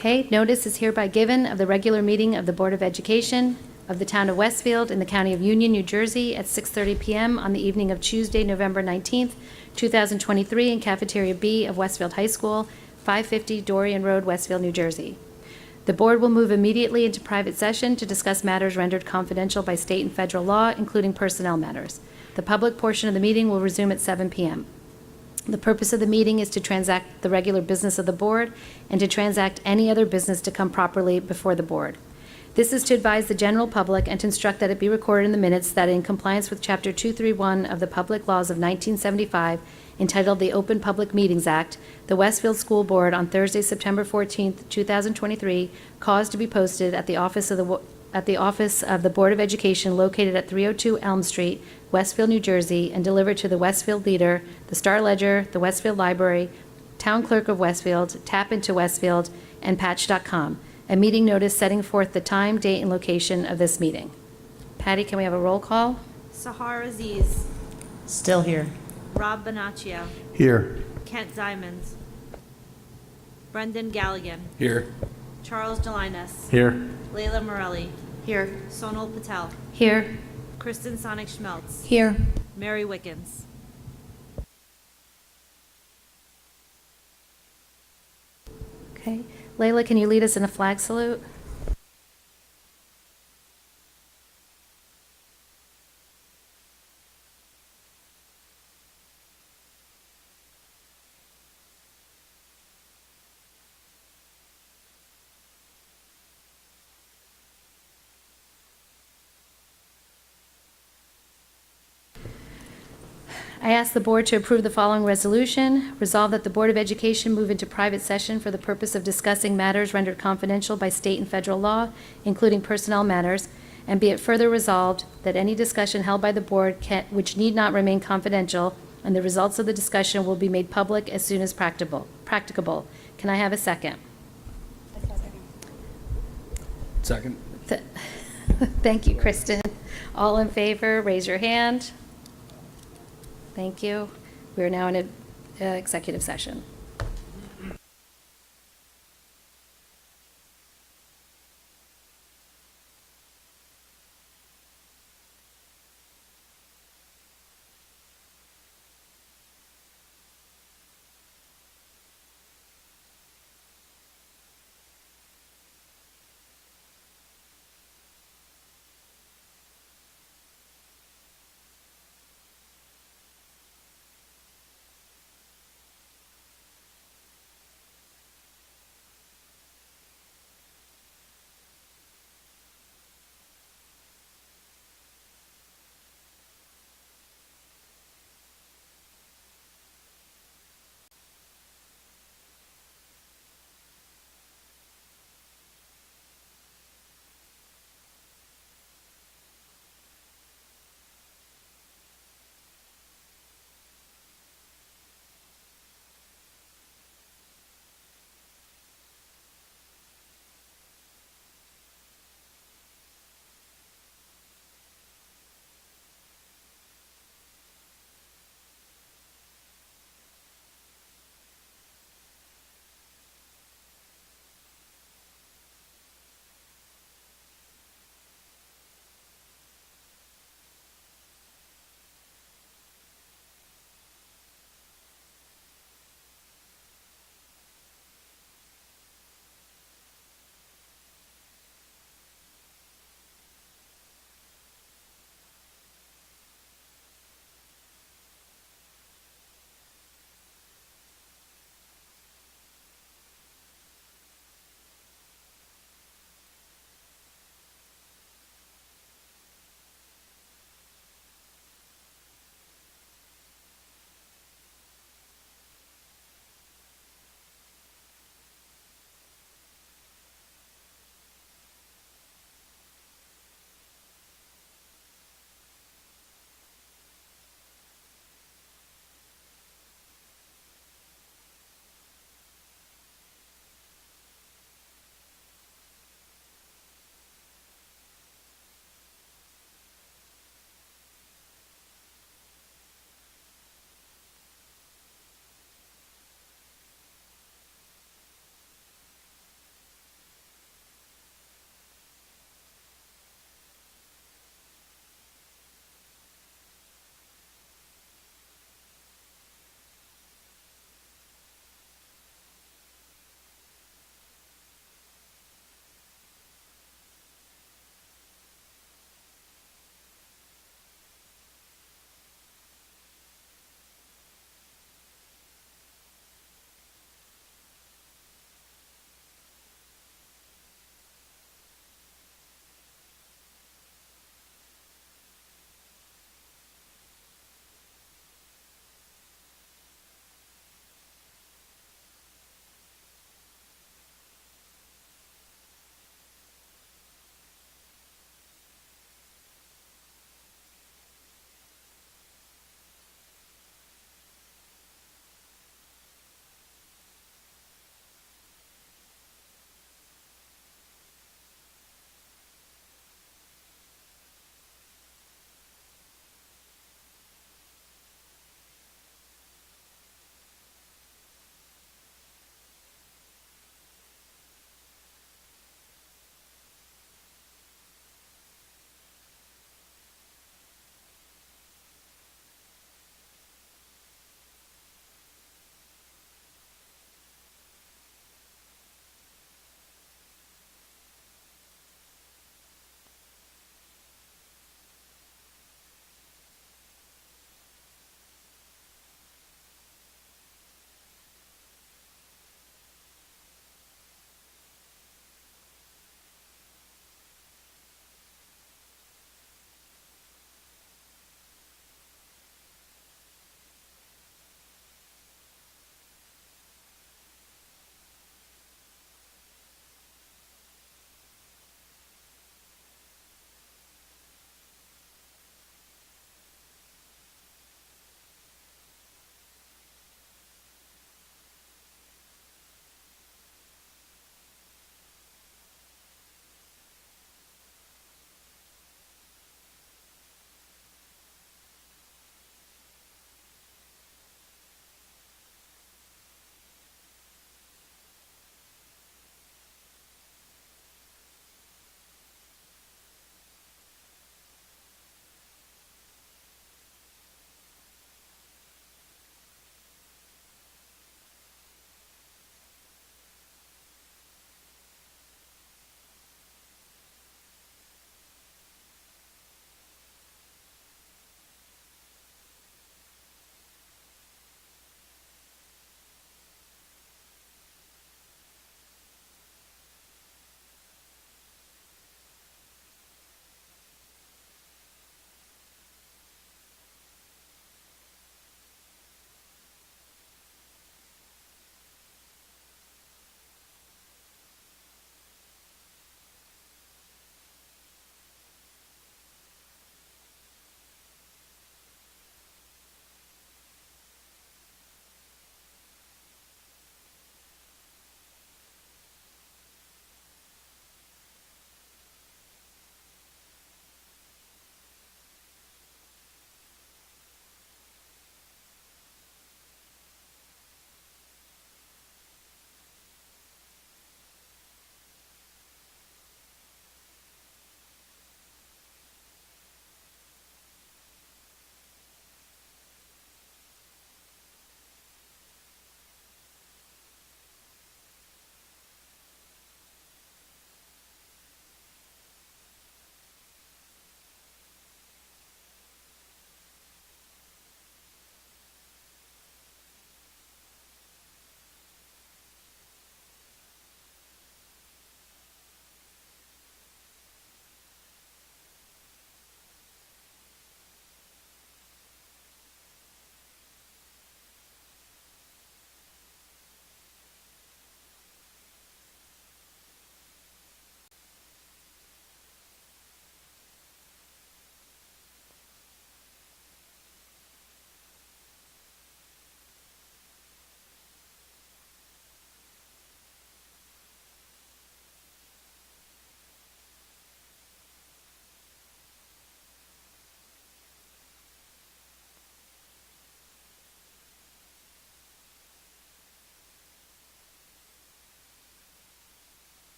Okay, notice is hereby given of the regular meeting of the Board of Education of the Town of Westfield in the County of Union, New Jersey at 6:30 PM on the evening of Tuesday, November 19th, 2023 in Cafeteria B of Westfield High School, 550 Dorian Road, Westfield, New Jersey. The Board will move immediately into private session to discuss matters rendered confidential by state and federal law, including personnel matters. The public portion of the meeting will resume at 7 PM. The purpose of the meeting is to transact the regular business of the Board and to transact any other business to come properly before the Board. This is to advise the general public and to instruct that it be recorded in the minutes that in compliance with Chapter 231 of the Public Laws of 1975, entitled the Open Public Meetings Act, the Westfield School Board on Thursday, September 14th, 2023, caused to be posted at the office of the Board of Education located at 302 Elm Street, Westfield, New Jersey, and delivered to the Westfield Leader, the Star Ledger, the Westfield Library, Town Clerk of Westfield, Tap into Westfield, and Patch.com. A meeting notice setting forth the time, date, and location of this meeting. Patty, can we have a roll call? Sahar Aziz, Still here. Rob Bonaccio, Here. Kent Diamonds, Brendan Galligan, Here. Charles Delinas, Here. Layla Morelli, Here. Sonal Patel, Here. Kristen Sonic Schmeltz, Here. Mary Wickens. Okay. Layla, can you lead us in a flag salute? I ask the Board to approve the following resolution. Resolve that the Board of Education move into private session for the purpose of discussing matters rendered confidential by state and federal law, including personnel matters, and be it further resolved that any discussion held by the Board which need not remain confidential, and the results of the discussion will be made public as soon as practicable. Can I have a second? Second. Thank you, Kristen. All in favor, raise your hand. Thank you. We are now in an executive session.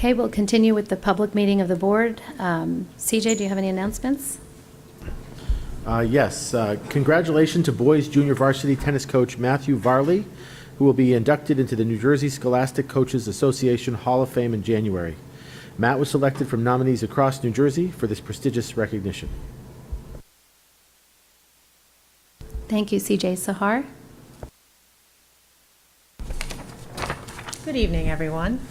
Okay, we'll continue with the public meeting of the board. CJ, do you have any announcements? Yes. Congratulations to boys junior varsity tennis coach Matthew Varley, who will be inducted into the New Jersey Scholastic Coaches Association Hall of Fame in January. Matt was selected from nominees across New Jersey for this prestigious recognition. Thank you, CJ. Sahar? Good evening, everyone.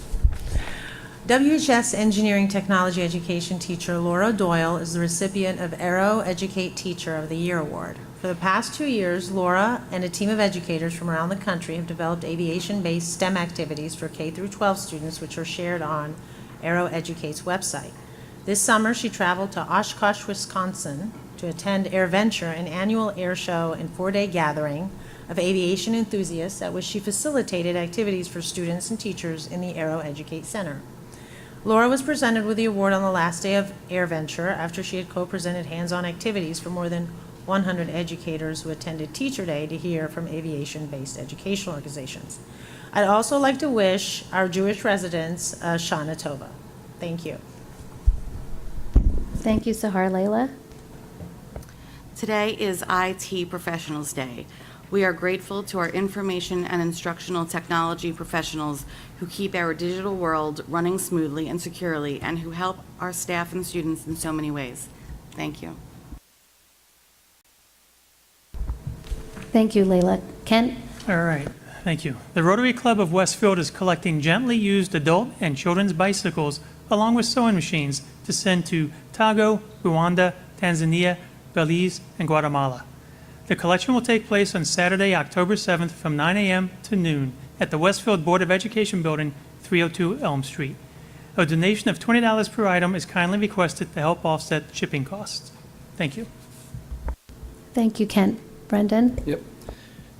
WHS Engineering Technology Education teacher Laura Doyle is the recipient of Aero Educate Teacher of the Year Award. For the past 2 years, Laura and a team of educators from around the country have developed aviation-based STEM activities for K through 12 students, which are shared on Aero Educate's website. This summer, she traveled to Oshkosh, Wisconsin to attend AirVenture, an annual air show and 4-day gathering of aviation enthusiasts at which she facilitated activities for students and teachers in the Aero Educate Center. Laura was presented with the award on the last day of AirVenture after she had co-presented hands-on activities for more than 100 educators who attended Teacher Day to hear from aviation-based educational organizations. I'd also like to wish our Jewish residents Shana Tova. Thank you. Thank you, Sahar. Layla? Today is IT Professionals Day. We are grateful to our information and instructional technology professionals who keep our digital world running smoothly and securely and who help our staff and students in so many ways. Thank you. Thank you, Layla. Kent? All right, thank you. The Rotary Club of Westfield is collecting gently used adult and children's bicycles along with sewing machines to send to Togo, Rwanda, Tanzania, Belize, and Guatemala. The collection will take place on Saturday, October 7th from 9 a.m. to noon at the Westfield Board of Education Building, 302 Elm Street. A donation of $20 per item is kindly requested to help offset shipping costs. Thank you. Thank you, Kent. Brendan? Yep.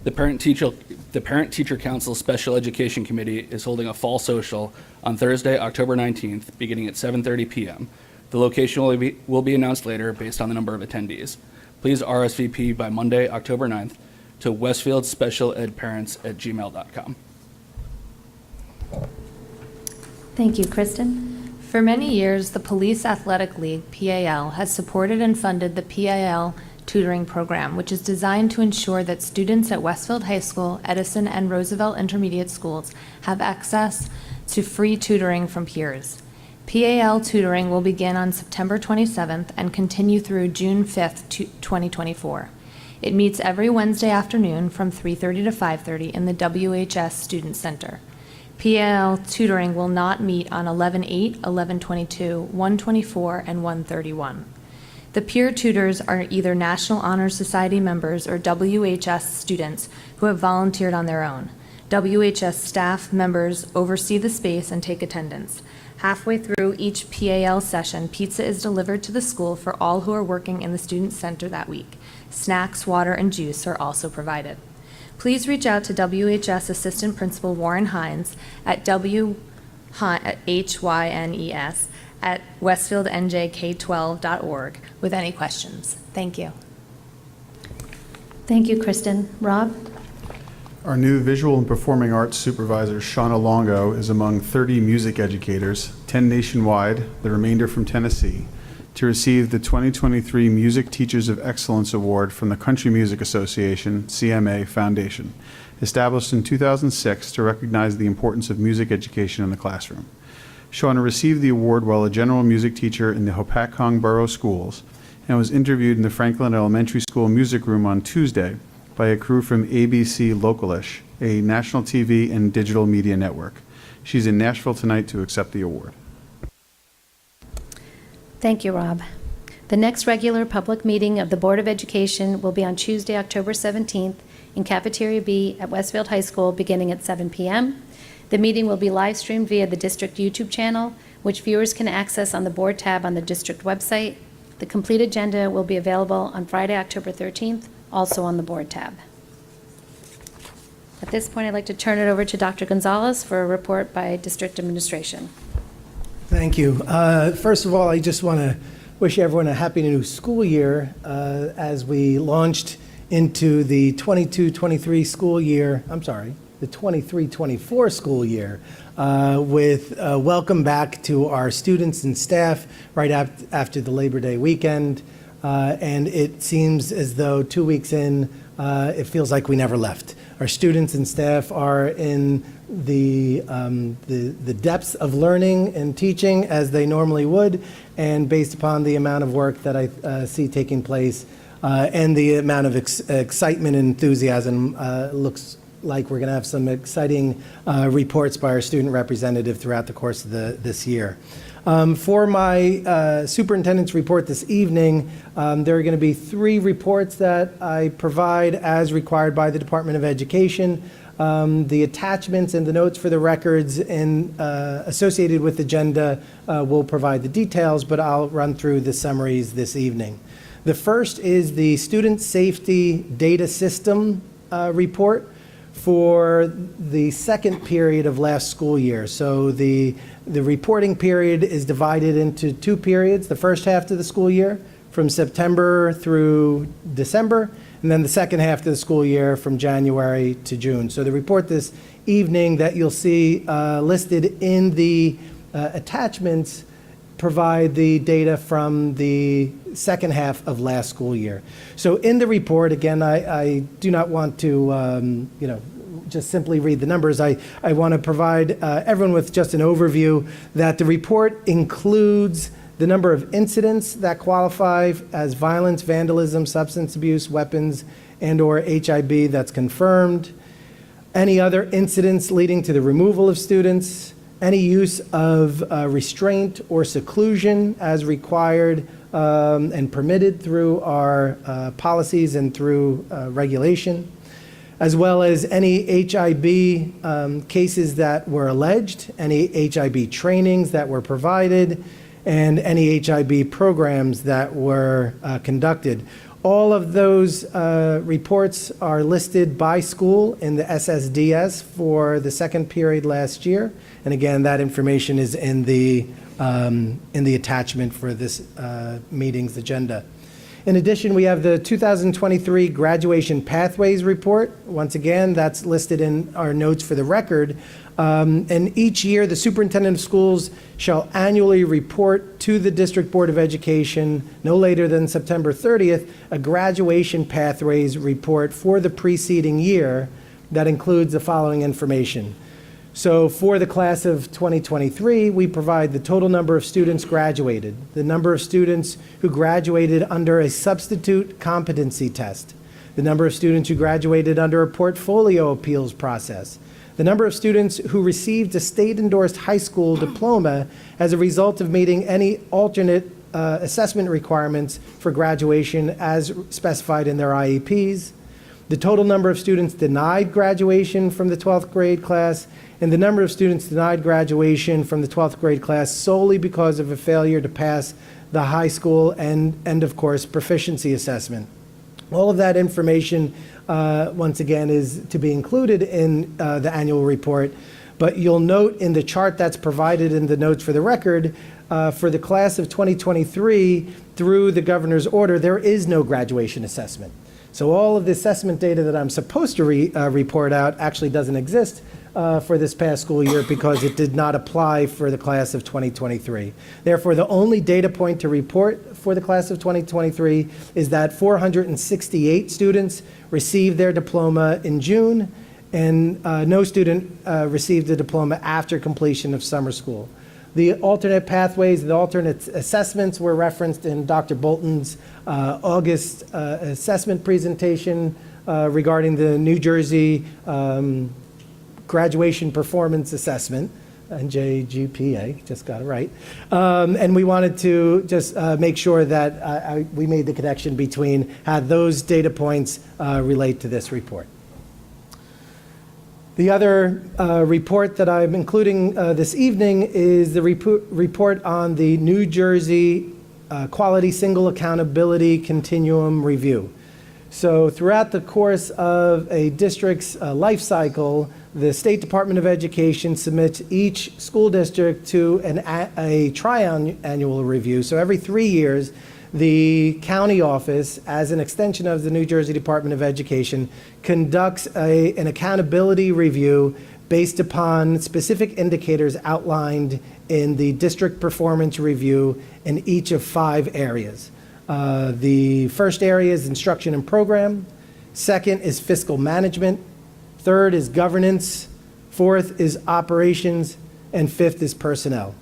The Parent-Teacher Council Special Education Committee is holding a fall social on Thursday, October 19th, beginning at 7:30 p.m. The location will be announced later based on the number of attendees. Please RSVP by Monday, October 9th to westfieldspecialedparents@gmail.com. Thank you. Kristen? For many years, the Police Athletic League, PAL, has supported and funded the PAL tutoring program, which is designed to ensure that students at Westfield High School, Edison, and Roosevelt Intermediate Schools have access to free tutoring from peers. PAL tutoring will begin on September 27th and continue through June 5th, 2024. It meets every Wednesday afternoon from 3:30 to 5:30 in the WHS Student Center. PAL tutoring will not meet on 11/8, 11/22, 1/24, and 1/31. The peer tutors are either National Honor Society members or WHS students who have volunteered on their own. WHS staff members oversee the space and take attendance. Halfway through each PAL session, pizza is delivered to the school for all who are working in the Student Center that week. Snacks, water, and juice are also provided. Please reach out to WHS Assistant Principal Warren Hines at HYNES at westfieldnjk12.org with any questions. Thank you. Thank you, Kristen. Rob? Our new visual and performing arts supervisor, Shauna Longo, is among 30 music educators, 10 nationwide, the remainder from Tennessee, to receive the 2023 Music Teachers of Excellence Award from the Country Music Association, CMA Foundation, established in 2006 to recognize the importance of music education in the classroom. Shauna received the award while a general music teacher in the Hopatcong Borough Schools and was interviewed in the Franklin Elementary School music room on Tuesday by a crew from ABC Localish, a national TV and digital media network. She's in Nashville tonight to accept the award. Thank you, Rob. The next regular public meeting of the Board of Education will be on Tuesday, October 17th in Cafeteria B at Westfield High School beginning at 7 p.m. The meeting will be live streamed via the district YouTube channel, which viewers can access on the board tab on the district website. The complete agenda will be available on Friday, October 13th, also on the board tab. At this point, I'd like to turn it over to Dr. Gonzalez for a report by district administration. Thank you. First of all, I just want to wish everyone a happy new school year as we launched into the 22-23 school year. I'm sorry, the 23-24 school year with welcome back to our students and staff right after the Labor Day weekend. And it seems as though 2 weeks in, it feels like we never left. Our students and staff are in the depths of learning and teaching as they normally would, and based upon the amount of work that I see taking place and the amount of excitement and enthusiasm, looks like we're going to have some exciting reports by our student representative throughout the course of this year. For my superintendent's report this evening, there are going to be 3 reports that I provide as required by the Department of Education. The attachments and the notes for the records and associated with the agenda will provide the details, but I'll run through the summaries this evening. The first is the Student Safety Data System report for the second period of last school year. So the reporting period is divided into 2 periods. The first half of the school year from September through December, and then the second half of the school year from January to June. So the report this evening that you'll see listed in the attachments provide the data from the second half of last school year. So in the report, again, I do not want to just simply read the numbers. I want to provide everyone with just an overview that the report includes the number of incidents that qualify as violence, vandalism, substance abuse, weapons, and/or HIB that's confirmed, any other incidents leading to the removal of students, any use of restraint or seclusion as required and permitted through our policies and through regulation, as well as any HIB cases that were alleged, any HIB trainings that were provided, and any HIB programs that were conducted. All of those reports are listed by school in the SSDS for the second period last year. And again, that information is in the attachment for this meeting's agenda. In addition, we have the 2023 Graduation Pathways Report. Once again, that's listed in our notes for the record. And each year, the superintendent of schools shall annually report to the District Board of Education, no later than September 30th, a graduation pathways report for the preceding year that includes the following information. So for the class of 2023, we provide the total number of students graduated, the number of students who graduated under a substitute competency test, the number of students who graduated under a portfolio appeals process, the number of students who received a state-endorsed high school diploma as a result of meeting any alternate assessment requirements for graduation as specified in their IEPs, the total number of students denied graduation from the 12th grade class, and the number of students denied graduation from the 12th grade class solely because of a failure to pass the high school and of course, proficiency assessment. All of that information, once again, is to be included in the annual report, but you'll note in the chart that's provided in the notes for the record, for the class of 2023, through the governor's order, there is no graduation assessment. So all of the assessment data that I'm supposed to report out actually doesn't exist for this past school year because it did not apply for the class of 2023. Therefore, the only data point to report for the class of 2023 is that 468 students received their diploma in June, and no student received a diploma after completion of summer school. The alternate pathways, the alternate assessments were referenced in Dr. Bolton's August assessment presentation regarding the New Jersey Graduation Performance Assessment, NJGPA, just got it right. And we wanted to just make sure that we made the connection between how those data points relate to this report. The other report that I'm including this evening is the report on the New Jersey Quality Single Accountability Continuum Review. So throughout the course of a district's life cycle, the State Department of Education submits each school district to a triannual review. So every 3 years, the county office, as an extension of the New Jersey Department of Education, conducts an accountability review based upon specific indicators outlined in the district performance review in each of 5 areas. The first area is instruction and program. Second is fiscal management. Third is governance. Fourth is operations. And fifth is personnel.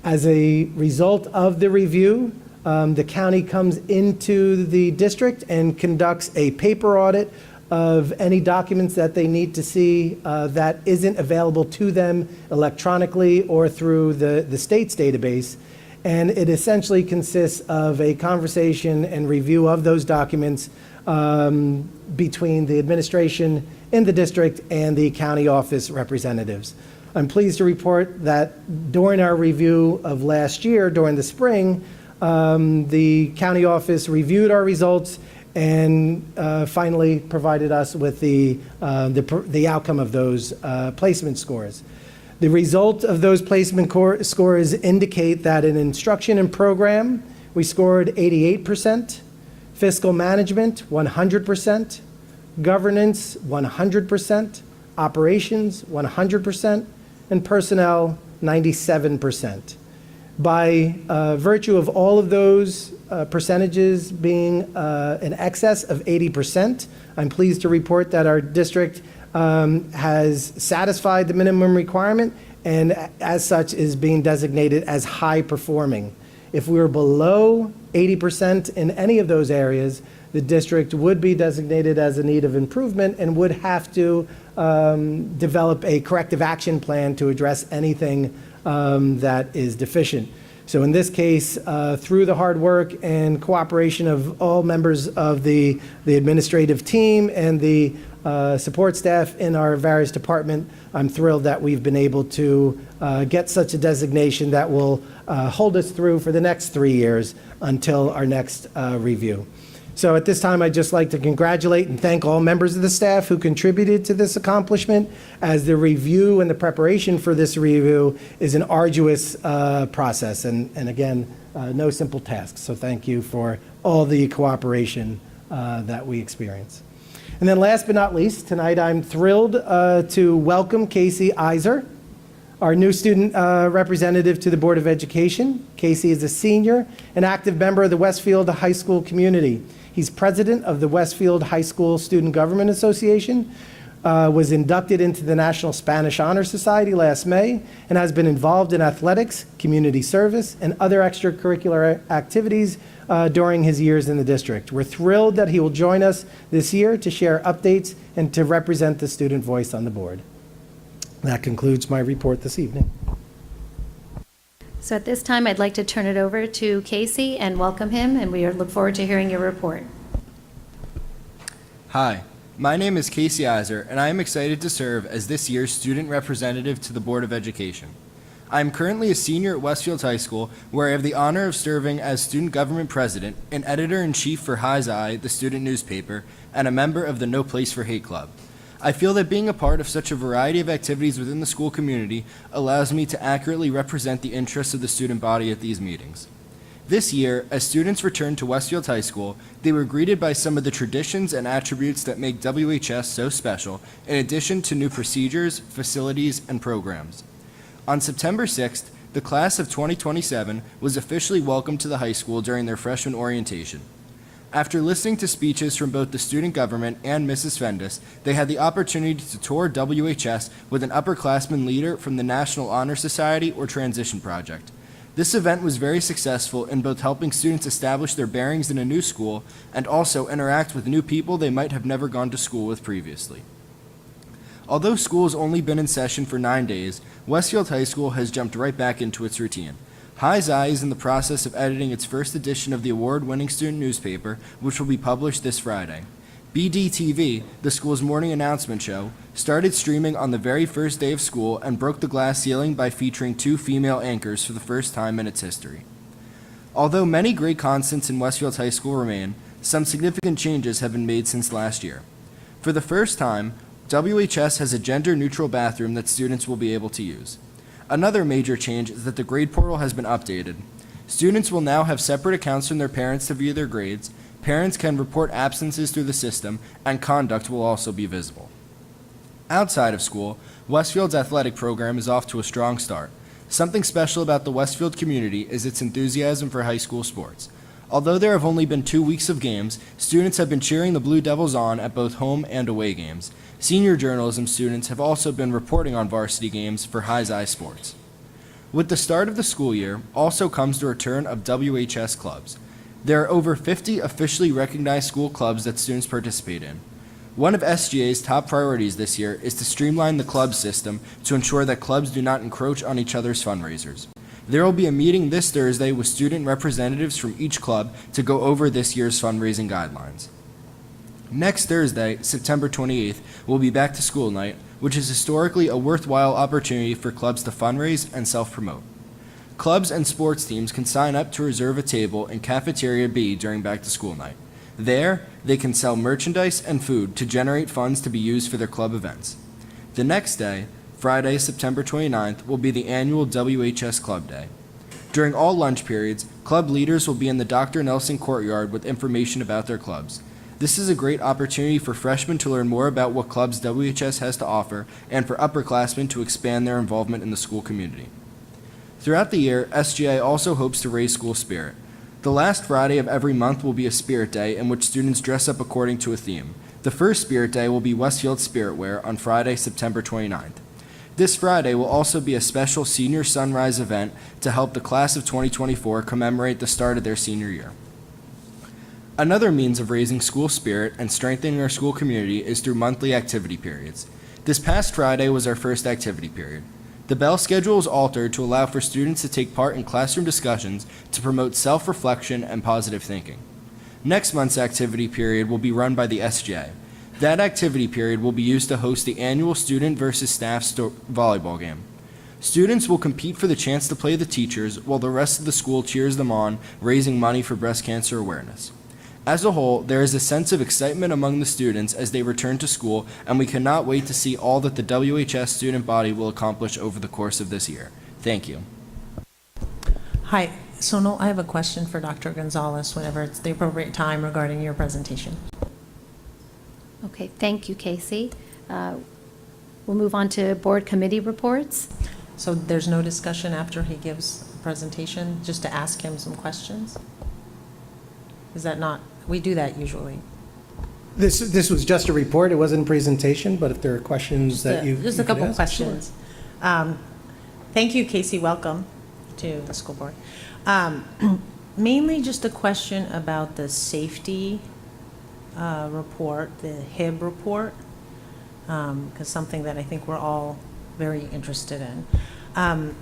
As a result of the review, the county comes into the district and conducts a paper audit of any documents that they need to see that isn't available to them electronically or through the state's database. And it essentially consists of a conversation and review of those documents between the administration in the district and the county office representatives. I'm pleased to report that during our review of last year, during the spring, the county office reviewed our results and finally provided us with the outcome of those placement scores. The result of those placement scores indicate that in instruction and program, we scored 88%, fiscal management, 100%, governance, 100%, operations, 100%, and personnel, 97%. By virtue of all of those percentages being in excess of 80%, I'm pleased to report that our district has satisfied the minimum requirement and as such is being designated as high performing. If we were below 80% in any of those areas, the district would be designated as a need of improvement and would have to develop a corrective action plan to address anything that is deficient. So in this case, through the hard work and cooperation of all members of the administrative team and the support staff in our various departments, I'm thrilled that we've been able to get such a designation that will hold us through for the next 3 years until our next review. So at this time, I'd just like to congratulate and thank all members of the staff who contributed to this accomplishment, as the review and the preparation for this review is an arduous process, and again, no simple task. So thank you for all the cooperation that we experience. And then last but not least, tonight I'm thrilled to welcome Casey Iser, our new student representative to the Board of Education. Casey is a senior and active member of the Westfield High School community. He's president of the Westfield High School Student Government Association, was inducted into the National Spanish Honor Society last May, and has been involved in athletics, community service, and other extracurricular activities during his years in the district. We're thrilled that he will join us this year to share updates and to represent the student voice on the board. That concludes my report this evening. So at this time, I'd like to turn it over to Casey and welcome him, and we look forward to hearing your report. Hi, my name is Casey Iser, and I am excited to serve as this year's student representative to the Board of Education. I am currently a senior at Westfield High School, where I have the honor of serving as student government president and editor-in-chief for High's Eye, the student newspaper, and a member of the No Place for Hate Club. I feel that being a part of such a variety of activities within the school community allows me to accurately represent the interests of the student body at these meetings. This year, as students returned to Westfield High School, they were greeted by some of the traditions and attributes that make WHS so special, in addition to new procedures, facilities, and programs. On September 6th, the class of 2027 was officially welcomed to the high school during their freshman orientation. After listening to speeches from both the student government and Mrs. Fendis, they had the opportunity to tour WHS with an upperclassman leader from the National Honor Society or Transition Project. This event was very successful in both helping students establish their bearings in a new school and also interact with new people they might have never gone to school with previously. Although school has only been in session for 9 days, Westfield High School has jumped right back into its routine. High's Eye is in the process of editing its first edition of the award-winning student newspaper, which will be published this Friday. BDTV, the school's morning announcement show, started streaming on the very first day of school and broke the glass ceiling by featuring 2 female anchors for the first time in its history. Although many great constants in Westfield High School remain, some significant changes have been made since last year. For the first time, WHS has a gender-neutral bathroom that students will be able to use. Another major change is that the grade portal has been updated. Students will now have separate accounts from their parents to view their grades, parents can report absences through the system, and conduct will also be visible. Outside of school, Westfield's athletic program is off to a strong start. Something special about the Westfield community is its enthusiasm for high school sports. Although there have only been 2 weeks of games, students have been cheering the Blue Devils on at both home and away games. Senior journalism students have also been reporting on varsity games for High Sports. With the start of the school year also comes the return of WHS clubs. There are over 50 officially recognized school clubs that students participate in. One of SGA's top priorities this year is to streamline the club system to ensure that clubs do not encroach on each other's fundraisers. There will be a meeting this Thursday with student representatives from each club to go over this year's fundraising guidelines. Next Thursday, September 28th, will be Back to School Night, which is historically a worthwhile opportunity for clubs to fundraise and self-promote. Clubs and sports teams can sign up to reserve a table in Cafeteria B during Back to School Night. There, they can sell merchandise and food to generate funds to be used for their club events. The next day, Friday, September 29th, will be the annual WHS Club Day. During all lunch periods, club leaders will be in the Dr. Nelson courtyard with information about their clubs. This is a great opportunity for freshmen to learn more about what clubs WHS has to offer and for upperclassmen to expand their involvement in the school community. Throughout the year, SGA also hopes to raise school spirit. The last Friday of every month will be a Spirit Day in which students dress up according to a theme. The first Spirit Day will be Westfield Spirit Wear on Friday, September 29th. This Friday will also be a special Senior Sunrise event to help the class of 2024 commemorate the start of their senior year. Another means of raising school spirit and strengthening our school community is through monthly activity periods. This past Friday was our first activity period. The bell schedule is altered to allow for students to take part in classroom discussions to promote self-reflection and positive thinking. Next month's activity period will be run by the SJ. That activity period will be used to host the annual student versus staff volleyball game. Students will compete for the chance to play the teachers while the rest of the school cheers them on, raising money for breast cancer awareness. As a whole, there is a sense of excitement among the students as they return to school, and we cannot wait to see all that the WHS student body will accomplish over the course of this year. Thank you. Hi, Sonal, I have a question for Dr. Gonzalez whenever it's the appropriate time regarding your presentation. Okay, thank you, Casey. We'll move on to board committee reports. So there's no discussion after he gives a presentation, just to ask him some questions? Is that not, we do that usually. This was just a report, it wasn't a presentation, but if there are questions that you Just a you could couple ask, questions. Thank you, Casey, welcome to the school board. Mainly just a question about the safety report, the HIB report, because something that I think we're all very interested in.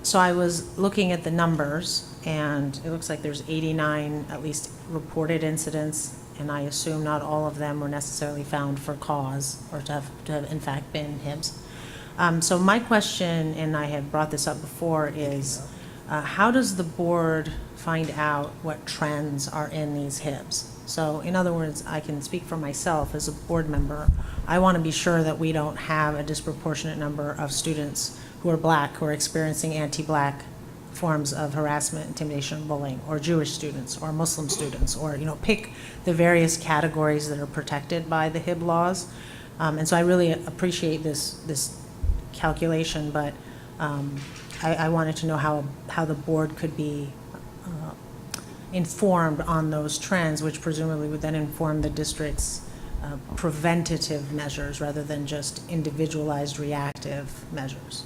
So I was looking at the numbers, and it looks like there's 89 at least reported incidents, and I assume not all of them were necessarily found for cause or to have in fact been HIBs. So my question, and I have brought this up before, is how does the board find out what trends are in these HIBs? So in other words, I can speak for myself as a board member. I want to be sure that we don't have a disproportionate number of students who are black who are experiencing anti-black forms of harassment, intimidation, and bullying, or Jewish students, or Muslim students, or pick the various categories that are protected by the HIB laws. And so I really appreciate this calculation, but I wanted to know how the board could be informed on those trends, which presumably would then inform the district's preventative measures rather than just individualized reactive measures.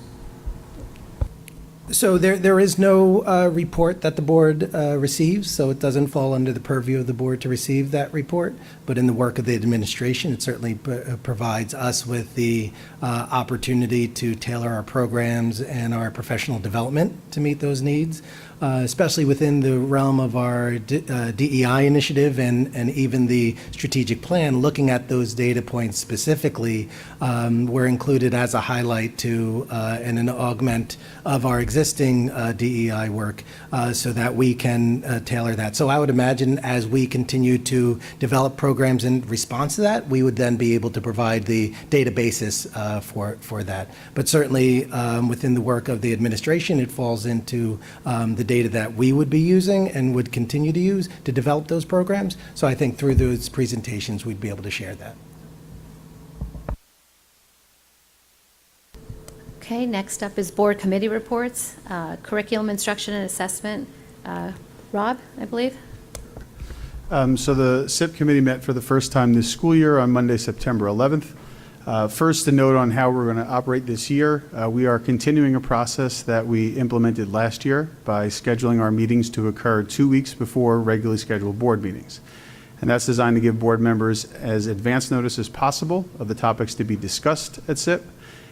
So there is no report that the board receives, so it doesn't fall under the purview of the board to receive that report. But in the work of the administration, it certainly provides us with the opportunity to tailor our programs and our professional development to meet those needs, especially within the realm of our DEI initiative and even the strategic plan. Looking at those data points specifically were included as a highlight to and an augment of our executive existing DEI work so that we can tailor that. So I would imagine as we continue to develop programs in response to that, we would then be able to provide the databases for that. But certainly within the work of the administration, it falls into the data that we would be using and would continue to use to develop those programs. So I think through those presentations, we'd be able to share that. Okay, next up is board committee reports, curriculum, instruction, and assessment. Rob, I believe? So the SIP committee met for the first time this school year on Monday, September 11th. First, a note on how we're going to operate this year. We are continuing a process that we implemented last year by scheduling our meetings to occur 2 weeks before regularly scheduled board meetings. And that's designed to give board members as advance notice as possible of the topics to be discussed at SIP,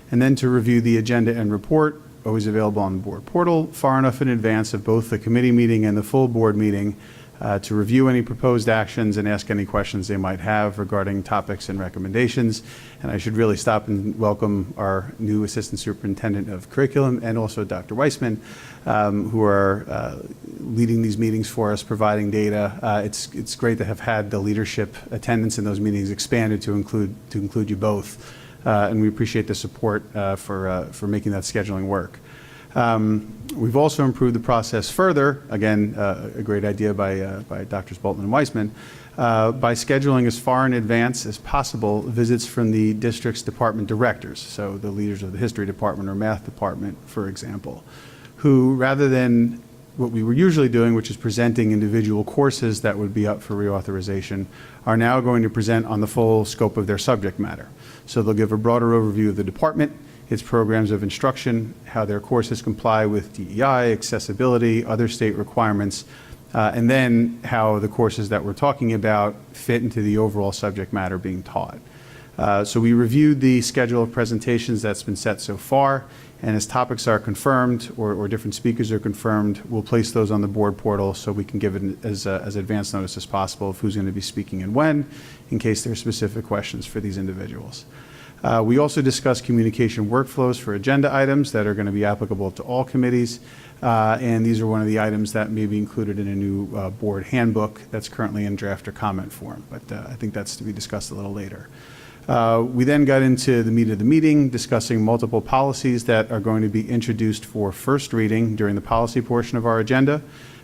and then to review the agenda and report, always available on the board portal, far enough in advance of both the committee meeting and the full board meeting to review any proposed actions and ask any questions they might have regarding topics and recommendations. And I should really stop and welcome our new Assistant Superintendent of Curriculum and also Dr. Weissman, who are leading these meetings for us, providing data. It's great to have had the leadership attendance in those meetings expanded to include you both. And we appreciate the support for making that scheduling work. We've also improved the process further, again, a great idea by Drs. Bolton and Weissman, by scheduling as far in advance as possible visits from the district's department directors, so the leaders of the history department or math department, for example, who, rather than what we were usually doing, which is presenting individual courses that would be up for reauthorization, are now going to present on the full scope of their subject matter. So they'll give a broader overview of the department, its programs of instruction, how their courses comply with DEI, accessibility, other state requirements, and then how the courses that we're talking about fit into the overall subject matter being taught. So we reviewed the schedule of presentations that's been set so far, and as topics are confirmed or different speakers are confirmed, we'll place those on the board portal so we can give it as advance notice as possible of who's going to be speaking and when, in case there are specific questions for these individuals. We also discussed communication workflows for agenda items that are going to be applicable to all committees, and these are one of the items that may be included in a new board handbook that's currently in draft or comment form, but I think that's to be discussed a little later. We then got into the meat of the meeting, discussing multiple policies that are going to be introduced for first reading during the policy portion of our agenda.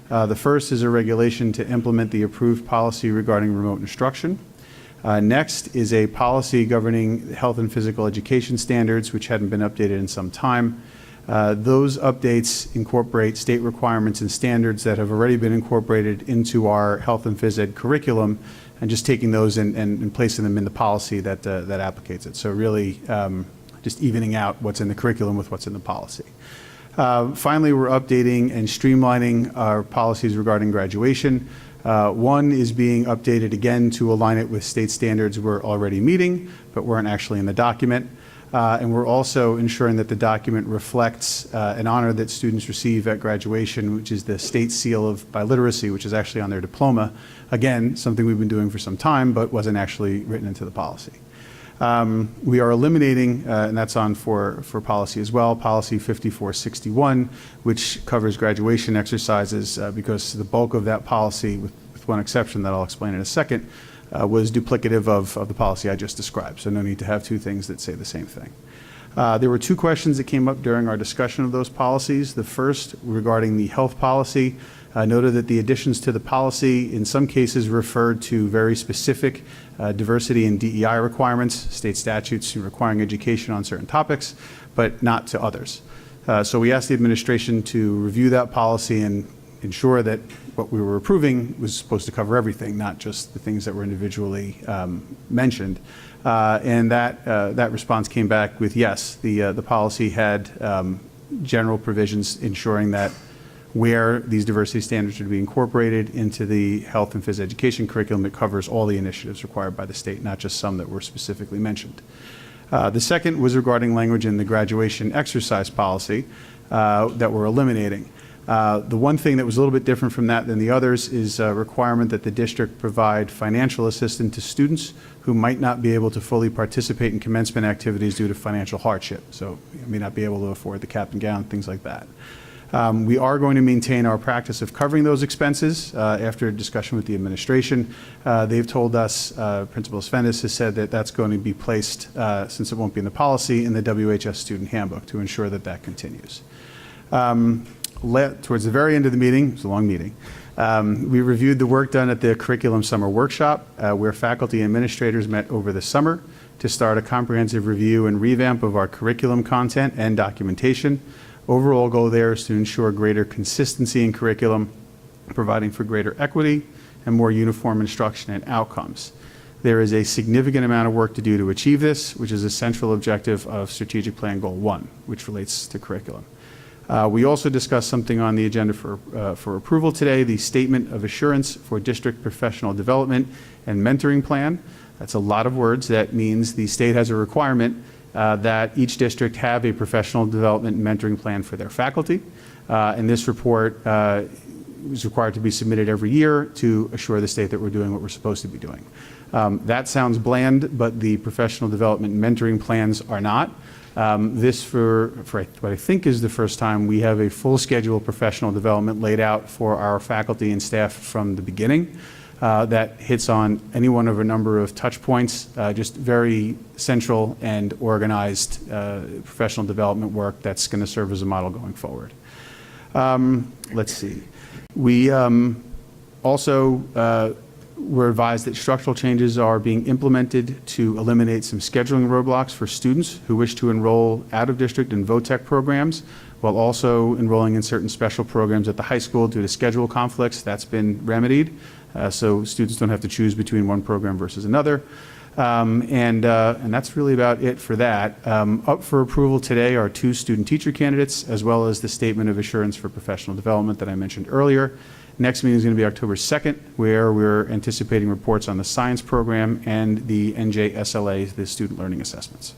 The first is a regulation to implement the approved policy regarding remote instruction. Next is a policy governing health and physical education standards, which hadn't been updated in some time. Those updates incorporate state requirements and standards that have already been incorporated into our health and phys ed curriculum, and just taking those and placing them in the policy that applicates it. So really just evening out what's in the curriculum with what's in the policy. Finally, we're updating and streamlining our policies regarding graduation. One is being updated again to align it with state standards we're already meeting, but weren't actually in the document. And we're also ensuring that the document reflects an honor that students receive at graduation, which is the state seal of biliteracy, which is actually on their diploma. Again, something we've been doing for some time, but wasn't actually written into the policy. We are eliminating, and that's on for policy as well, policy 5461, which covers graduation exercises, because the bulk of that policy, with one exception that I'll explain in a second, was duplicative of the policy I just described. So no need to have two things that say the same thing. There were two questions that came up during our discussion of those policies. The first, regarding the health policy, noted that the additions to the policy in some cases referred to very specific diversity and DEI requirements, state statutes requiring education on certain topics, but not to others. So we asked the administration to review that policy and ensure that what we were approving was supposed to cover everything, not just the things that were individually mentioned. And that response came back with yes, the policy had general provisions ensuring that where these diversity standards should be incorporated into the health and phys education curriculum, it covers all the initiatives required by the state, not just some that were specifically mentioned. The second was regarding language in the graduation exercise policy that we're eliminating. The one thing that was a little bit different from that than the others is a requirement that the district provide financial assistance to students who might not be able to fully participate in commencement activities due to financial hardship. So you may not be able to afford the cap and gown, things like that. We are going to maintain our practice of covering those expenses after a discussion with the administration. They've told us, Principal Svennis has said that that's going to be placed, since it won't be in the policy, in the WHS student handbook to ensure that that continues. Towards the very end of the meeting, it was a long meeting, we reviewed the work done at the Curriculum Summer Workshop, where faculty and administrators met over the summer to start a comprehensive review and revamp of our curriculum content and documentation. Overall goal there is to ensure greater consistency in curriculum, providing for greater equity and more uniform instruction and outcomes. There is a significant amount of work to do to achieve this, which is a central objective of Strategic Plan Goal 1, which relates to curriculum. We also discussed something on the agenda for approval today, the Statement of Assurance for District Professional Development and Mentoring Plan. That's a lot of words. That means the state has a requirement that each district have a professional development and mentoring plan for their faculty. And this report is required to be submitted every year to assure the state that we're doing what we're supposed to be doing. That sounds bland, but the professional development and mentoring plans are not. This, for what I think is the first time, we have a full schedule of professional development laid out for our faculty and staff from the beginning. That hits on any one of a number of touch points, just very central and organized professional development work that's going to serve as a model going forward. Let's see. We also were advised that structural changes are being implemented to eliminate some scheduling roadblocks for students who wish to enroll out-of-district and VOTEC programs, while also enrolling in certain special programs at the high school due to schedule conflicts. That's been remedied. So students don't have to choose between one program versus another. And that's really about it for that. Up for approval today are 2 student-teacher candidates, as well as the Statement of Assurance for Professional Development that I mentioned earlier. Next meeting is going to be October 2nd, where we're anticipating reports on the science program and the NJSLA, the student learning assessments.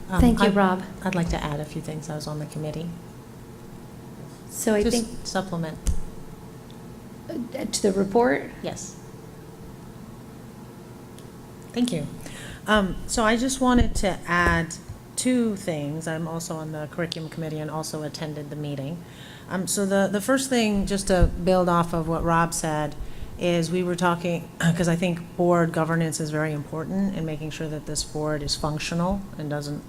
Thank you, Rob. I'd like to add a few things. I was on the committee. So I think, Just supplement. to the report, Yes. Thank you. So I just wanted to add 2 things. I'm also on the curriculum committee and also attended the meeting. So the first thing, just to build off of what Rob said, is we were talking, because I think board governance is very important in making sure that this board is functional and doesn't,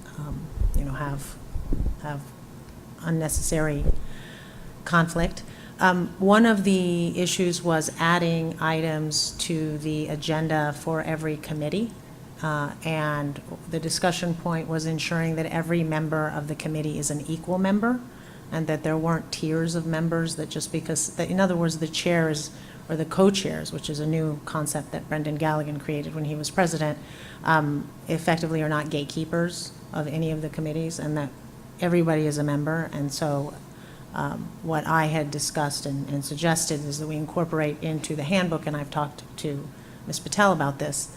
have unnecessary conflict. One of the issues was adding items to the agenda for every committee. And the discussion point was ensuring that every member of the committee is an equal member, and that there weren't tiers of members, that just because, that in other words, the chairs or the co-chairs, which is a new concept that Brendan Galligan created when he was president, effectively are not gatekeepers of any of the committees, and that everybody is a member. And so what I had discussed and suggested is that we incorporate into the handbook, and I've talked to Ms. Patel about this,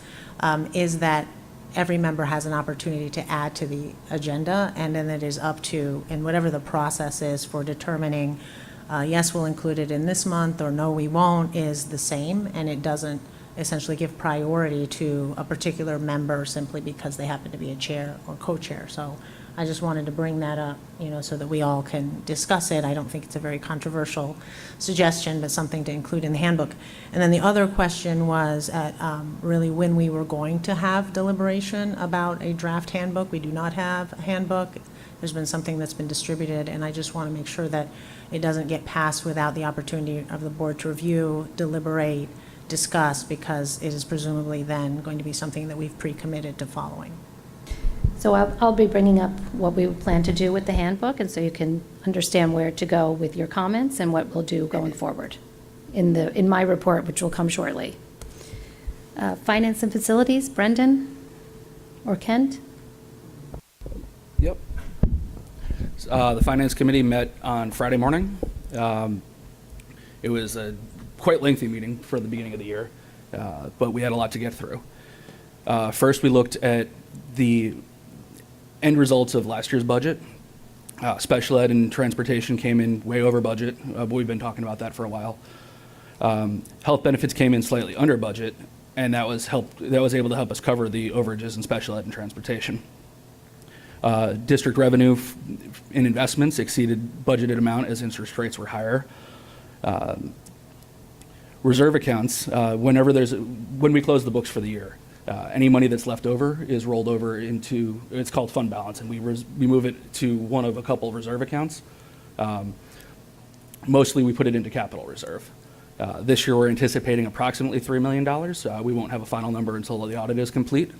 is that every member has an opportunity to add to the agenda, and then it is up to, and whatever the process is for determining, yes, we'll include it in this month, or no, we won't, is the same, and it doesn't essentially give priority to a particular member simply because they happen to be a chair or co-chair. So I just wanted to bring that up, so that we all can discuss it. I don't think it's a very controversial suggestion, but something to include in the handbook. And then the other question was at really when we were going to have deliberation about a draft handbook. We do not have a handbook. There's been something that's been distributed, and I just want to make sure that it doesn't get passed without the opportunity of the board to review, deliberate, discuss, because it is presumably then going to be something that we've pre-committed to following. so I'll be bringing up what we plan to do with the handbook, and so you can understand where to go with your comments and what we'll do going forward in my report, which will come shortly. Finance and Facilities, Brendan or Kent? Yep. The Finance Committee met on Friday morning. It was a quite lengthy meeting for the beginning of the year, but we had a lot to get through. First, we looked at the end results of last year's budget. Special ed and transportation came in way over budget, but we've been talking about that for a while. Health benefits came in slightly under budget, and that was able to help us cover the overages in special ed and transportation. District revenue in investments exceeded budgeted amount as interest rates were higher. Reserve accounts, when we close the books for the year, any money that's left over is rolled over into, it's called fund balance, and we move it to one of a couple of reserve accounts. Mostly we put it into capital reserve. This year we're anticipating approximately $3 million. We won't have a final number until the audit is complete,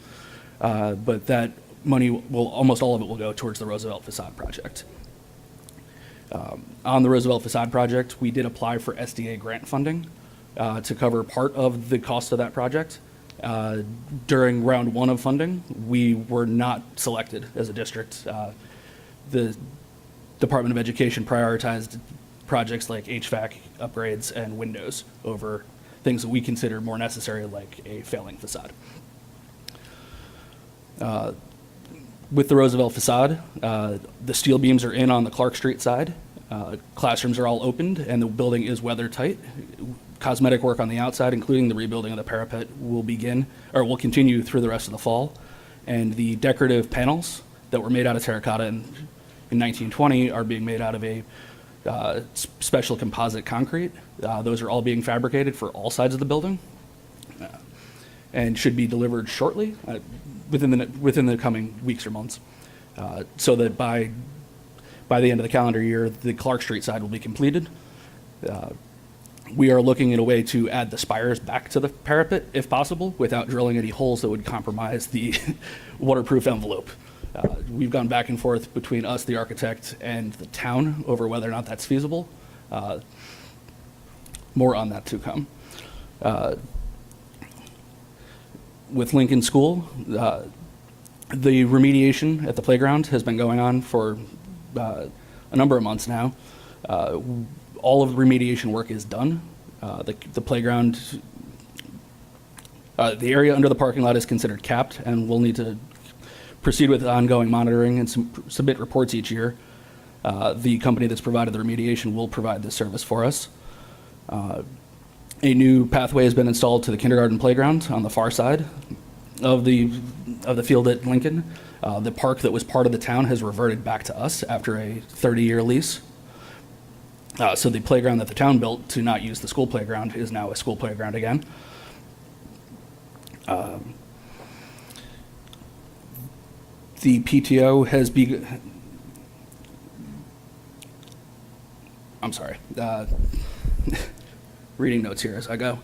but that money almost all of it will go towards the Roosevelt facade project. On the Roosevelt facade project, we did apply for SDA grant funding to cover part of the cost of that project. During round one of funding, we were not selected as a district. The Department of Education prioritized projects like HVAC upgrades and windows over things that we consider more necessary, like a failing facade. With the Roosevelt facade, the steel beams are in on the Clark Street side. Classrooms are all opened, and the building is weather tight. Cosmetic work on the outside, including the rebuilding of the parapet, will continue through the rest of the fall. And the decorative panels that were made out of terracotta in 1920 are being made out of a special composite concrete. Those are all being fabricated for all sides of the building and should be delivered shortly, within the coming weeks or months, so that by the end of the calendar year, the Clark Street side will be completed. We are looking at a way to add the spires back to the parapet, if possible, without drilling any holes that would compromise the waterproof envelope. We've gone back and forth between us, the architect, and the town over whether or not that's feasible. More on that to come. With Lincoln School, the remediation at the playground has been going on for a number of months now. All of the remediation work is done. The playground, the area under the parking lot is considered capped, and we'll need to proceed with ongoing monitoring and submit reports each year. The company that's provided the remediation will provide this service for us. A new pathway has been installed to the kindergarten playground on the far side of the field at Lincoln. The park that was part of the town has reverted back to us after a 30-year lease. So the playground that the town built to not use the school playground is now a school playground again. The PTO has I'm sorry. Reading notes here as I go.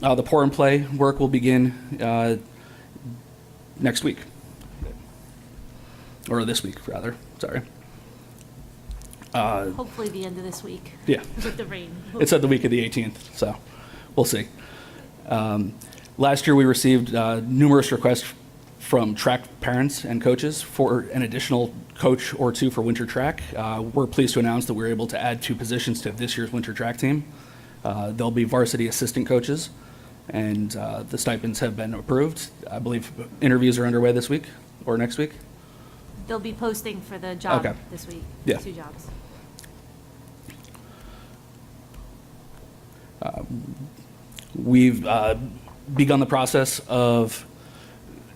The pour and play work will begin next week. Or this week, rather. Sorry. Hopefully the end of this week. Yeah. With the rain. It said the week of the 18th, so we'll see. Last year we received numerous requests from track parents and coaches for an additional coach or two for winter track. We're pleased to announce that we're able to add 2 positions to this year's winter track team. They'll be varsity assistant coaches, and the stipends have been approved. I believe interviews are underway this week or next week. They'll be posting for the job Okay. this week. Yeah. 2 jobs. We've begun the process of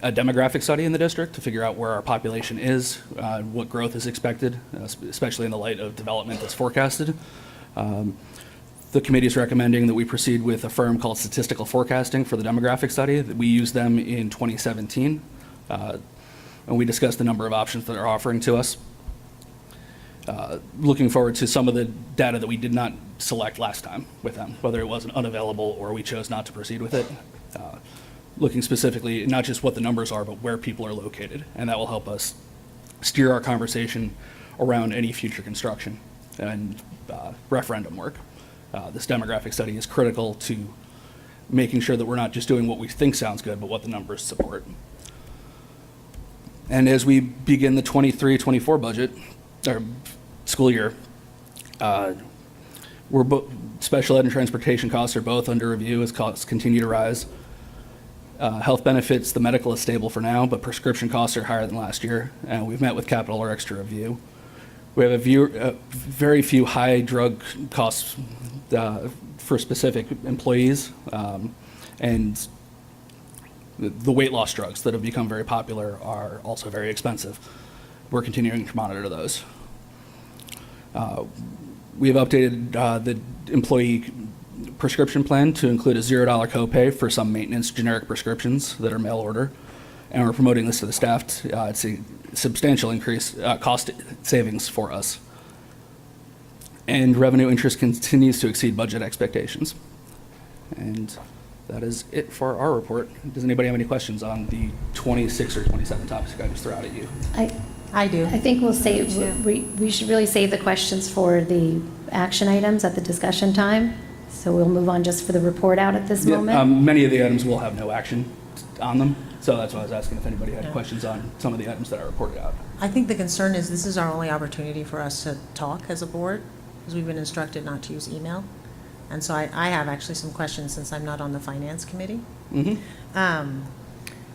a demographic study in the district to figure out where our population is, what growth is expected, especially in the light of development that's forecasted. The committee is recommending that we proceed with a firm called Statistical Forecasting for the demographic study. We used them in 2017, and we discussed the number of options that are offering to us. Looking forward to some of the data that we did not select last time with them, whether it wasn't unavailable or we chose not to proceed with it. Looking specifically, not just what the numbers are, but where people are located. And that will help us steer our conversation around any future construction and referendum work. This demographic study is critical to making sure that we're not just doing what we think sounds good, but what the numbers support. And as we begin the 23-24 budget, or school year, special ed and transportation costs are both under review as costs continue to rise. Health benefits, the medical is stable for now, but prescription costs are higher than last year, and we've met with capital or extra review. We have very few high drug costs for specific employees, and The weight loss drugs that have become very popular are also very expensive. We're continuing to monitor those. We have updated the employee prescription plan to include a $0 copay for some maintenance generic prescriptions that are mail order. And we're promoting this to the staff. It's a substantial increase, cost savings for us. And revenue interest continues to exceed budget expectations. And that is it for our report. Does anybody have any questions on the 26 or 27 topics I just threw out at you? I do. I think we'll save, we should really save the questions for the action items at the discussion time. So we'll move on just for the report out at this moment. Many of the items will have no action on them. So that's why I was asking if anybody had questions on some of the items that I reported out. I think the concern is this is our only opportunity for us to talk as a board, because we've been instructed not to use email. And so I have actually some questions since I'm not on the finance committee.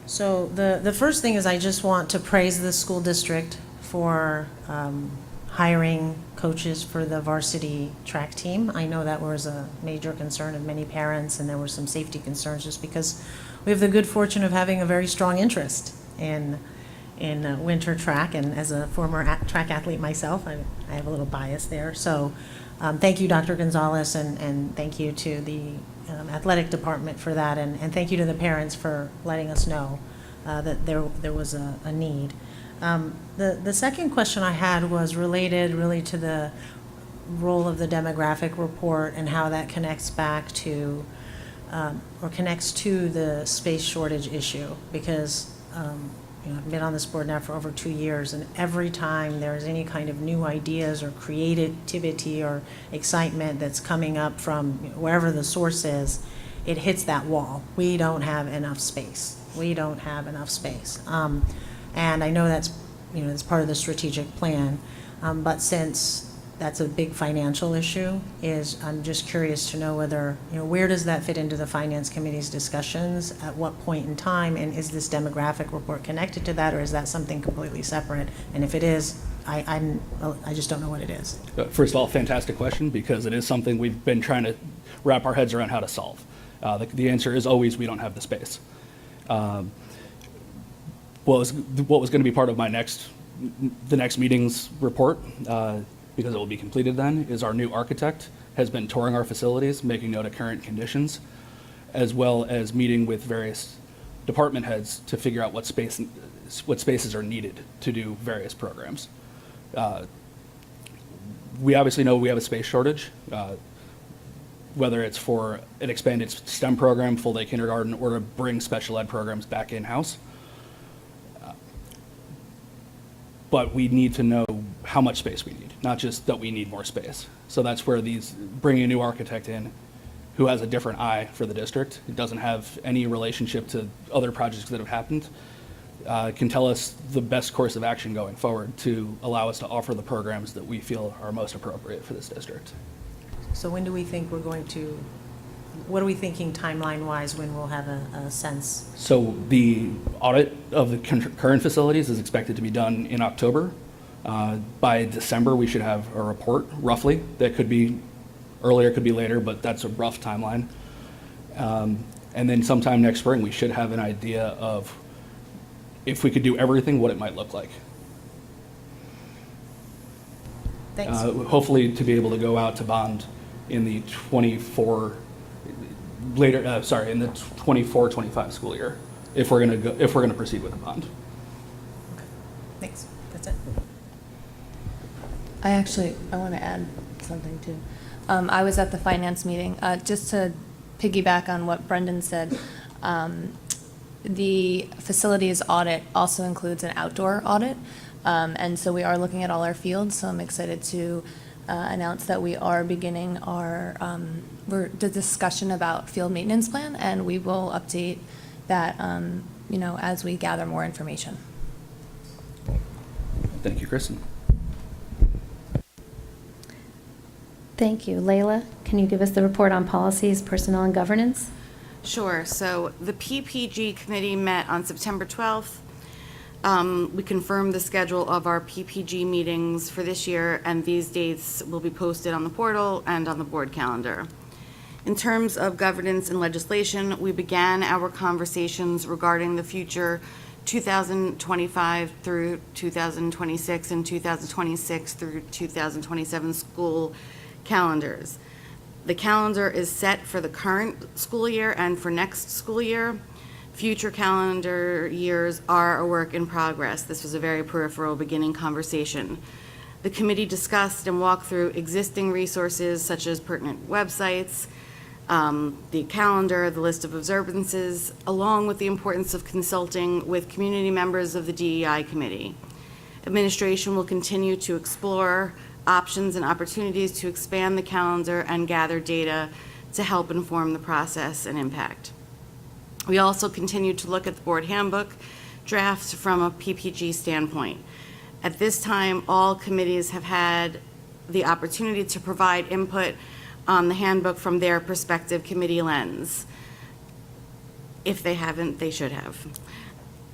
So the first thing is I just want to praise the school district for hiring coaches for the varsity track team. I know that was a major concern of many parents, and there were some safety concerns just because we have the good fortune of having a very strong interest in winter track. And as a former track athlete myself, I have a little bias there. So thank you, Dr. Gonzalez, and thank you to the athletic department for that, and thank you to the parents for letting us know that there was a need. The second question I had was related really to the role of the demographic report and how that connects back to, or connects to the space shortage issue, because I've been on this board now for over 2 years, and every time there's any kind of new ideas or creativity or excitement that's coming up from wherever the source is, it hits that wall. We don't have enough space. We don't have enough space. And I know that's, that's part of the strategic plan, but since that's a big financial issue, I'm just curious to know whether, where does that fit into the Finance Committee's discussions? At what point in time? And is this demographic report connected to that, or is that something completely separate? And if it is, I just don't know what it is. First of all, fantastic question, because it is something we've been trying to wrap our heads around how to solve. The answer is always we don't have the space. What was going to be part of the next meeting's report, because it will be completed then, is our new architect has been touring our facilities, making note of current conditions, as well as meeting with various department heads to figure out what spaces are needed to do various programs. We obviously know we have a space shortage, whether it's for an expanded STEM program, full-day kindergarten, or to bring special ed programs back in-house. But we need to know how much space we need, not just that we need more space. So that's where bringing a new architect in who has a different eye for the district, it doesn't have any relationship to other projects that have happened, can tell us the best course of action going forward to allow us to offer the programs that we feel are most appropriate for this district. So when do we think what are we thinking timeline-wise when we'll have a sense? So the audit of the current facilities is expected to be done in October. By December, we should have a report, roughly. That could be earlier, could be later, but that's a rough timeline. And then sometime next spring, we should have an idea of if we could do everything, what it might look like. Thanks. Hopefully to be able to go out to bond in the 24-25 school year, if we're going to proceed with the bond. Thanks. That's it. I want to add something too. I was at the finance meeting, just to piggyback on what Brendan said. The facilities audit also includes an outdoor audit. And so we are looking at all our fields, so I'm excited to announce that we are beginning the discussion about field maintenance plan, and we will update that, as we gather more information. Thank you, Kristen. Thank you. Layla, can you give us the report on policies, personnel, and governance? Sure. So the PPG committee met on September 12th. We confirmed the schedule of our PPG meetings for this year, and these dates will be posted on the portal and on the board calendar. In terms of governance and legislation, we began our conversations regarding the future 2025 through 2026 and 2026 through 2027 school calendars. The calendar is set for the current school year and for next school year. Future calendar years are a work in progress. This was a very peripheral beginning conversation. The committee discussed and walked through existing resources such as pertinent websites, the calendar, the list of observances, along with the importance of consulting with community members of the DEI committee. Administration will continue to explore options and opportunities to expand the calendar and gather data to help inform the process and impact. We also continue to look at the board handbook drafts from a PPG standpoint. At this time, all committees have had the opportunity to provide input on the handbook from their perspective committee lens. If they haven't, they should have.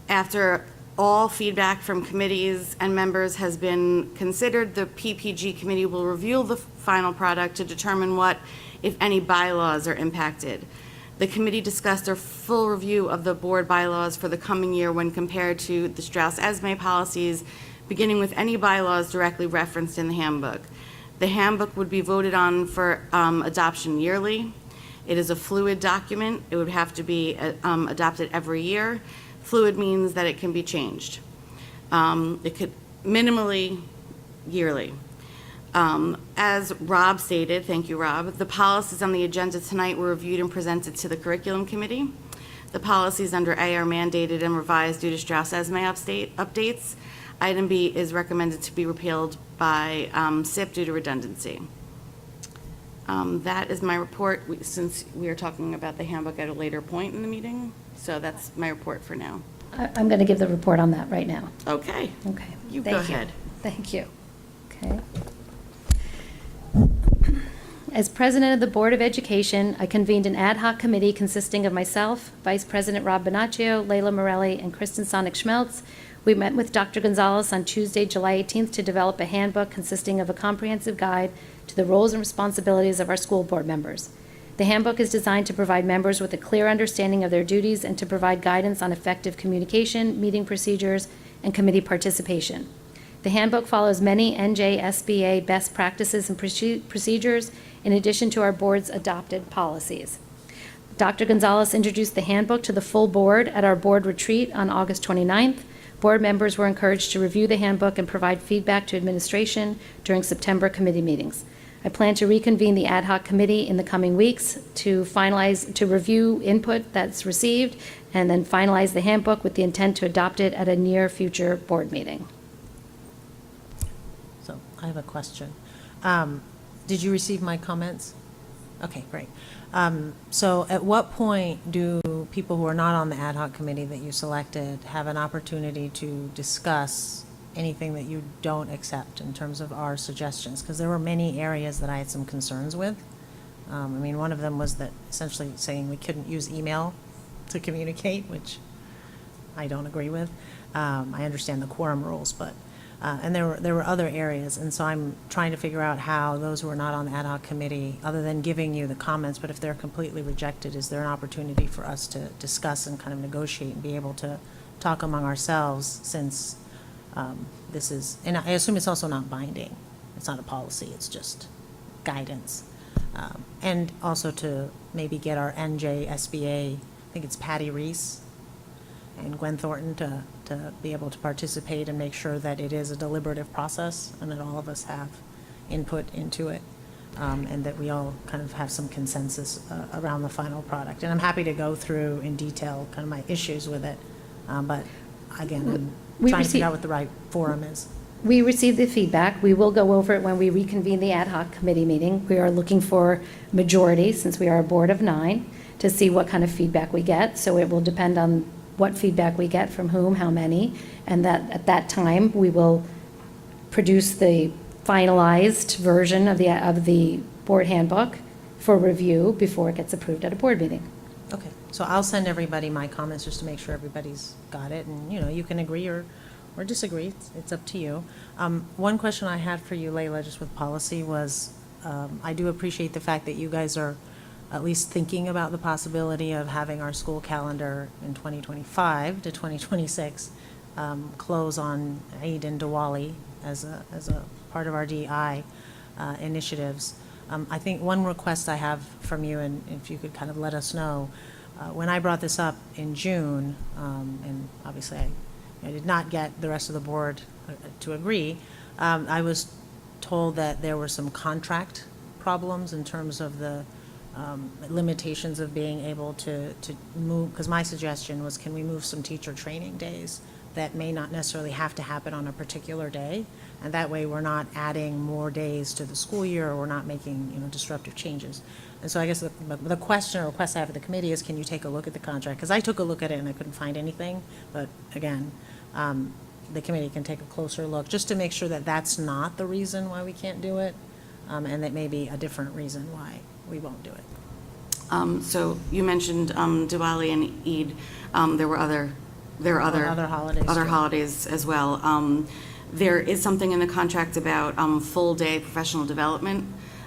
After all feedback from committees and members has been considered, the PPG committee will review the final product to determine what, if any, bylaws are impacted. The committee discussed a full review of the board bylaws for the coming year when compared to the Strauss-Esme policies, beginning with any bylaws directly referenced in the handbook. The handbook would be voted on for adoption yearly. It is a fluid document. It would have to be adopted every year. Fluid means that it can be changed. It could minimally yearly. As Rob stated, thank you, Rob, the policies on the agenda tonight were reviewed and presented to the curriculum committee. The policies under A are mandated and revised due to Strauss-Esme updates. Item B is recommended to be repealed by SIP due to redundancy. That is my report, since we are talking about the handbook at a later point in the meeting. So that's my report for now. I'm going to give the report on that right now. Okay. Okay. You Thank go ahead. Thank you. Okay. As president of the Board of Education, I convened an ad hoc committee consisting of myself, Vice President Rob Bonaccio, Layla Morelli, and Kristen Sonic-Schmeltz. We met with Dr. Gonzalez on Tuesday, July 18th, to develop a handbook consisting of a comprehensive guide to the roles and responsibilities of our school board members. The handbook is designed to provide members with a clear understanding of their duties and to provide guidance on effective communication, meeting procedures, and committee participation. The handbook follows many NJSBA best practices and procedures in addition to our board's adopted policies. Dr. Gonzalez introduced the handbook to the full board at our board retreat on August 29th. Board members were encouraged to review the handbook and provide feedback to administration during September committee meetings. I plan to reconvene the ad hoc committee in the coming weeks to review input that's received and then finalize the handbook with the intent to adopt it at a near future board meeting. So I have a question. Did you receive my comments? Okay, great. So at what point do people who are not on the ad hoc committee that you selected have an opportunity to discuss anything that you don't accept in terms of our suggestions? Because there were many areas that I had some concerns with. I mean, one of them was that essentially saying we couldn't use email to communicate, which I don't agree with. I understand the quorum rules, but and there were other areas, and so I'm trying to figure out how those who are not on the ad hoc committee, other than giving you the comments, but if they're completely rejected, is there an opportunity for us to discuss and kind of negotiate and be able to talk among ourselves, since this is, and I assume it's also not binding. It's not a policy, it's just guidance. And also to maybe get our NJSBA, I think it's Patty Reese and Gwen Thornton to be able to participate and make sure that it is a deliberative process and that all of us have input into it, and that we all kind of have some consensus around the final product. And I'm happy to go through in detail kind of my issues with it, but again, I'm trying to figure out what the right forum is. We received the feedback. We will go over it when we reconvene the ad hoc committee meeting. We are looking for majority, since we are a board of 9, to see what kind of feedback we get. So it will depend on what feedback we get from whom, how many, and that at that time we will produce the finalized version of the board handbook for review before it gets approved at a board meeting. Okay, so I'll send everybody my comments just to make sure everybody's got it, and you can agree or disagree. It's up to you. One question I had for you, Layla, just with policy was, I do appreciate the fact that you guys are at least thinking about the possibility of having our school calendar in 2025 to 2026 close on Eid and Diwali as a part of our DEI initiatives. I think one request I have from you, and if you could kind of let us know, when I brought this up in June, and obviously I did not get the rest of the board to agree, I was told that there were some contract problems in terms of the limitations of being able to move, because my suggestion was, can we move some teacher training days that may not necessarily have to happen on a particular day? And that way we're not adding more days to the school year, or we're not making, disruptive changes. And so I guess the question or request I have of the committee is, can you take a look at the contract? Because I took a look at it and I couldn't find anything, but again, the committee can take a closer look, just to make sure that that's not the reason why we can't do it, and that may be a different reason why we won't do it. So you mentioned Diwali and Eid. There were other holidays, other too. holidays as well. There is something in the contract about full-day professional development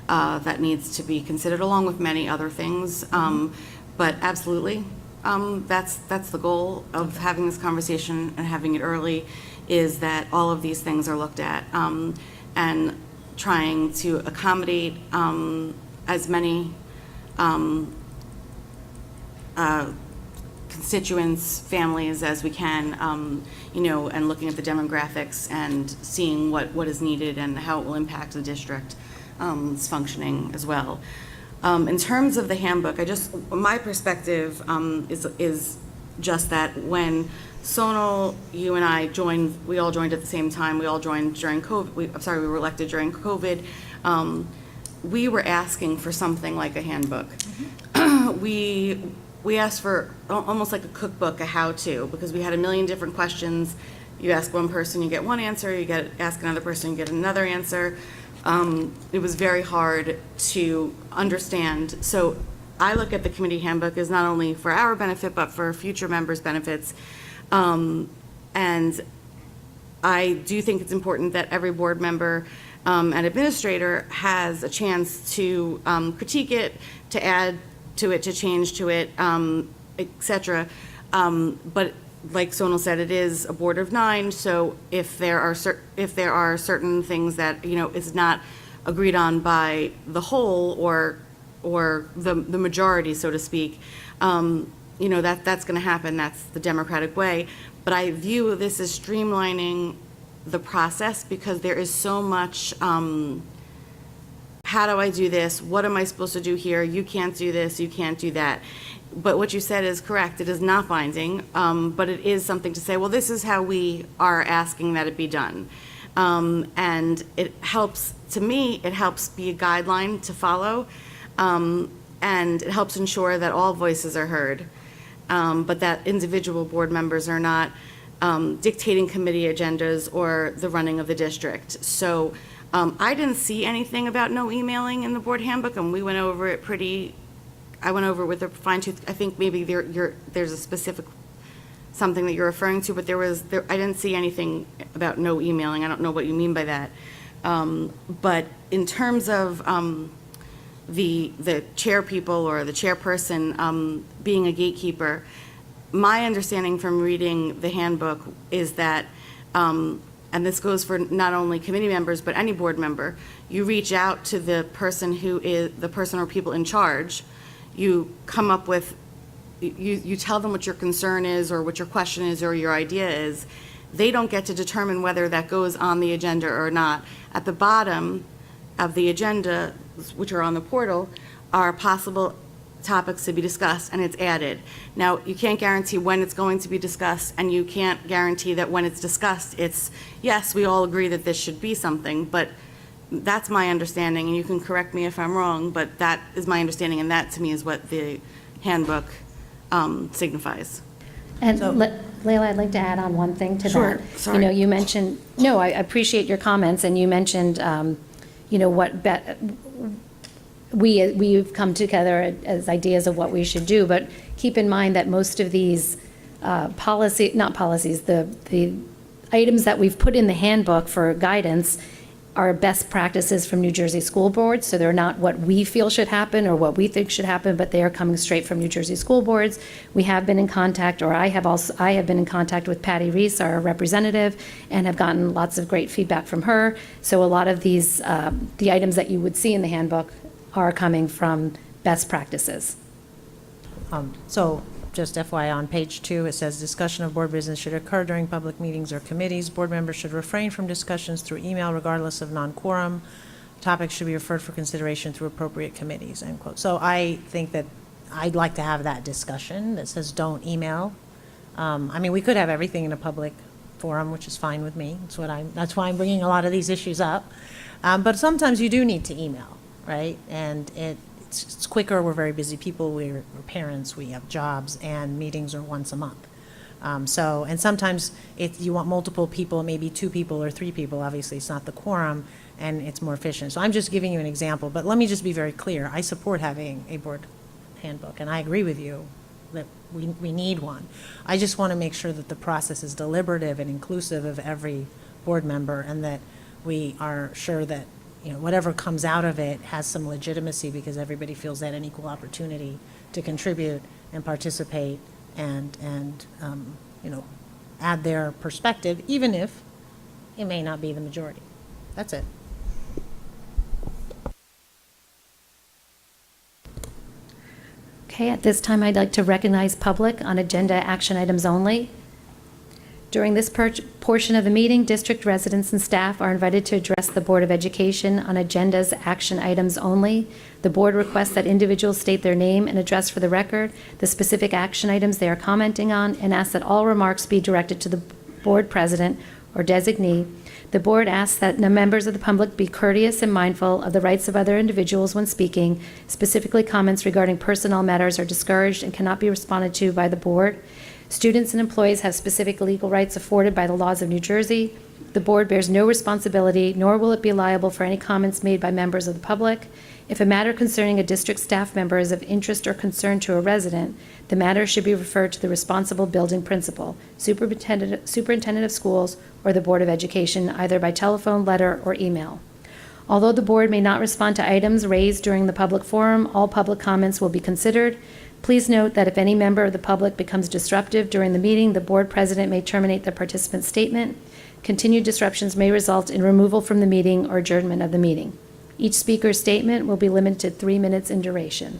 that needs to be considered, along with many other things. But absolutely, that's the goal of having this conversation and having it early, is that all of these things are looked at, and trying to accommodate as many constituents, families as we can, and looking at the demographics and seeing what is needed and how it will impact the district's functioning as well. In terms of the handbook, my perspective is just that when Sonal, you and I joined, we all joined at the same time. We all joined during COVID. We were elected during COVID. We were asking for something like a handbook. We asked for almost like a cookbook, a how-to, because we had a million different questions. You ask one person, you get one answer. You ask another person, you get another answer. It was very hard to understand. So I look at the committee handbook as not only for our benefit, but for future members' benefits. And I do think it's important that every board member and administrator has a chance to critique it, to add to it, to change to it, et cetera. But like Sonal said, it is a board of 9, so if there are certain things that, is not agreed on by the whole or the majority, so to speak, that's going to happen. That's the democratic way. But I view this as streamlining the process, because there is so much, how do I do this? What am I supposed to do here? You can't do this, you can't do that. But what you said is correct. It is not binding, but it is something to say, well, this is how we are asking that it be done. And it helps, to me, it helps be a guideline to follow, and it helps ensure that all voices are heard, but that individual board members are not dictating committee agendas or the running of the district. So I didn't see anything about no emailing in the board handbook, and we went over it I went over it with a fine tooth. I think maybe there's a specific something that you're referring to, but I didn't see anything about no emailing. I don't know what you mean by that. But in terms of the chair people or the chairperson being a gatekeeper, my understanding from reading the handbook is that, and this goes for not only committee members but any board member, you reach out to the person who is the person or people in charge. You come up with, you tell them what your concern is or what your question is or your idea is. They don't get to determine whether that goes on the agenda or not. At the bottom of the agenda, which are on the portal, are possible topics to be discussed, and it's added. Now, you can't guarantee when it's going to be discussed, and you can't guarantee that when it's discussed, it's, yes, we all agree that this should be something, but that's my understanding, and you can correct me if I'm wrong, but that is my understanding, and that to me is what the handbook signifies. And Layla, I'd like to add on one thing to Sure. that. Sorry. You mentioned, no, I appreciate your comments, and you mentioned, we've come together as ideas of what we should do, but keep in mind that most of these the items that we've put in the handbook for guidance are best practices from New Jersey school boards, so they're not what we feel should happen or what we think should happen, but they are coming straight from New Jersey school boards. We have been in contact, or I have been in contact with Patty Reese, our representative, and have gotten lots of great feedback from her. So a lot of these, the items that you would see in the handbook are coming from best practices. So just FYI, on page 2, it says discussion of board business should occur during public meetings or committees. Board members should refrain from discussions through email regardless of non-quorum. Topics should be referred for consideration through appropriate committees, end quote. So I think that I'd like to have that discussion that says don't email. I mean, we could have everything in a public forum, which is fine with me. That's why I'm bringing a lot of these issues up. But sometimes you do need to email, right? And it's quicker. We're very busy people. We're parents. We have jobs, and meetings are once a month. And sometimes if you want multiple people, maybe 2 people or 3 people, obviously it's not the quorum, and it's more efficient. So I'm just giving you an example, but let me just be very clear. I support having a board handbook, and I agree with you that we need one. I just want to make sure that the process is deliberative and inclusive of every board member, and that we are sure that whatever comes out of it has some legitimacy, because everybody feels that an equal opportunity to contribute and participate and add their perspective, even if it may not be the majority. That's it. Okay, at this time, I'd like to recognize public on agenda action items only. During this portion of the meeting, district residents and staff are invited to address the Board of Education on agenda's action items only. The board requests that individuals state their name and address for the record, the specific action items they are commenting on, and asks that all remarks be directed to the board president or designee. The board asks that the members of the public be courteous and mindful of the rights of other individuals when speaking. Specifically, comments regarding personnel matters are discouraged and cannot be responded to by the board. Students and employees have specific legal rights afforded by the laws of New Jersey. The board bears no responsibility, nor will it be liable for any comments made by members of the public. If a matter concerning a district staff member is of interest or concern to a resident, the matter should be referred to the responsible building principal, superintendent of schools, or the Board of Education, either by telephone, letter, or email. Although the board may not respond to items raised during the public forum, all public comments will be considered. Please note that if any member of the public becomes disruptive during the meeting, the board president may terminate the participant's statement. Continued disruptions may result in removal from the meeting or adjournment of the meeting. Each speaker's statement will be limited to 3 minutes in duration.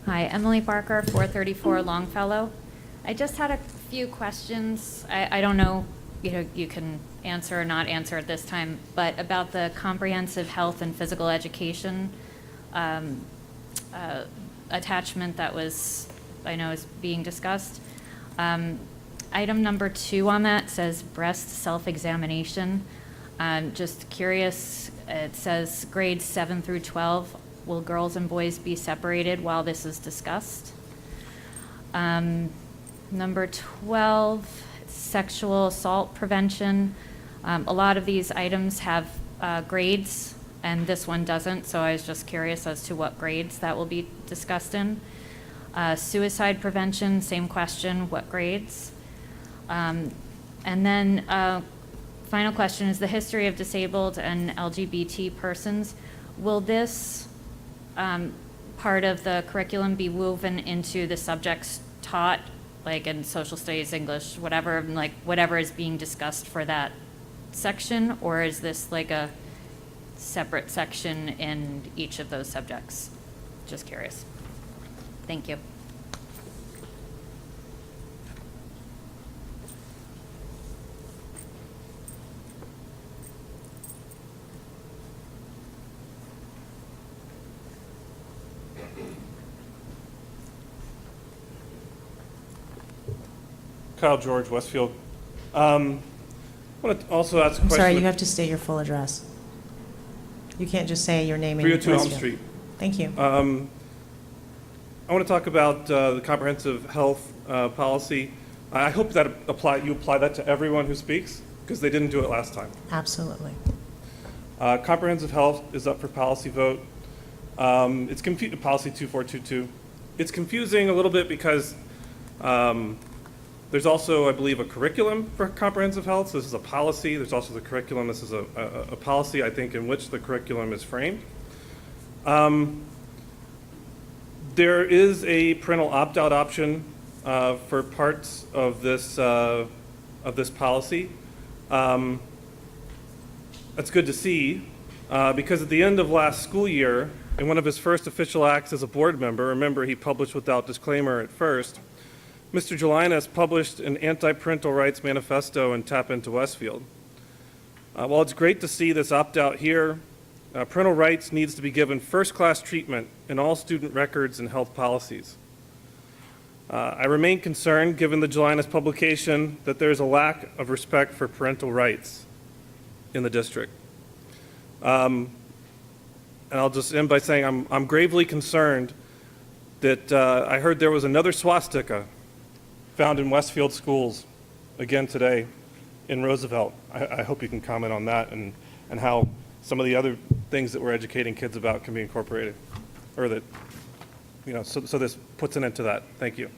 Hi, Emily Barker, 434 Longfellow. I just had a few questions. I don't know, you can answer or not answer at this time, but about the comprehensive health and physical education attachment that I know is being discussed. Item number 2 on that says breast self-examination. Just curious, it says grades 7 through 12. Will girls and boys be separated while this is discussed? Number 12, sexual assault prevention. A lot of these items have grades, and this one doesn't, so I was just curious as to what grades that will be discussed in. Suicide prevention, same question, what grades? And then final question is the history of disabled and LGBT persons. Will this part of the curriculum be woven into the subjects taught, like in social studies, English, whatever, like whatever is being discussed for that section, or is this like a separate section in each of those subjects? Just curious. Thank you. Kyle George, Westfield. I want to also ask a question. Sorry, you have to state your full address. You can't just say your name and 302 Elm Westfield. Street. Thank you. I want to talk about the comprehensive health policy. I hope that you apply that to everyone who speaks, because they didn't do it last time. Absolutely. Comprehensive health is up for policy vote. It's policy 2422. It's confusing a little bit because there's also, I believe, a curriculum for comprehensive health. So this is a policy. There's also the curriculum. This is a policy, I think, in which the curriculum is framed. There is a parental opt-out option for parts of this policy. That's good to see, because at the end of last school year, in one of his first official acts as a board member, remember he published without disclaimer at first, Mr. Jelinas published an anti-parental rights manifesto in Tap Into Westfield. While it's great to see this opt-out here, parental rights needs to be given first-class treatment in all student records and health policies. I remain concerned, given the Jelinas publication, that there's a lack of respect for parental rights in the district. And I'll just end by saying I'm gravely concerned that I heard there was another swastika found in Westfield schools again today in Roosevelt. I hope you can comment on that and how some of the other things that we're educating kids about can be incorporated, or that, so this puts an end to that. Thank you.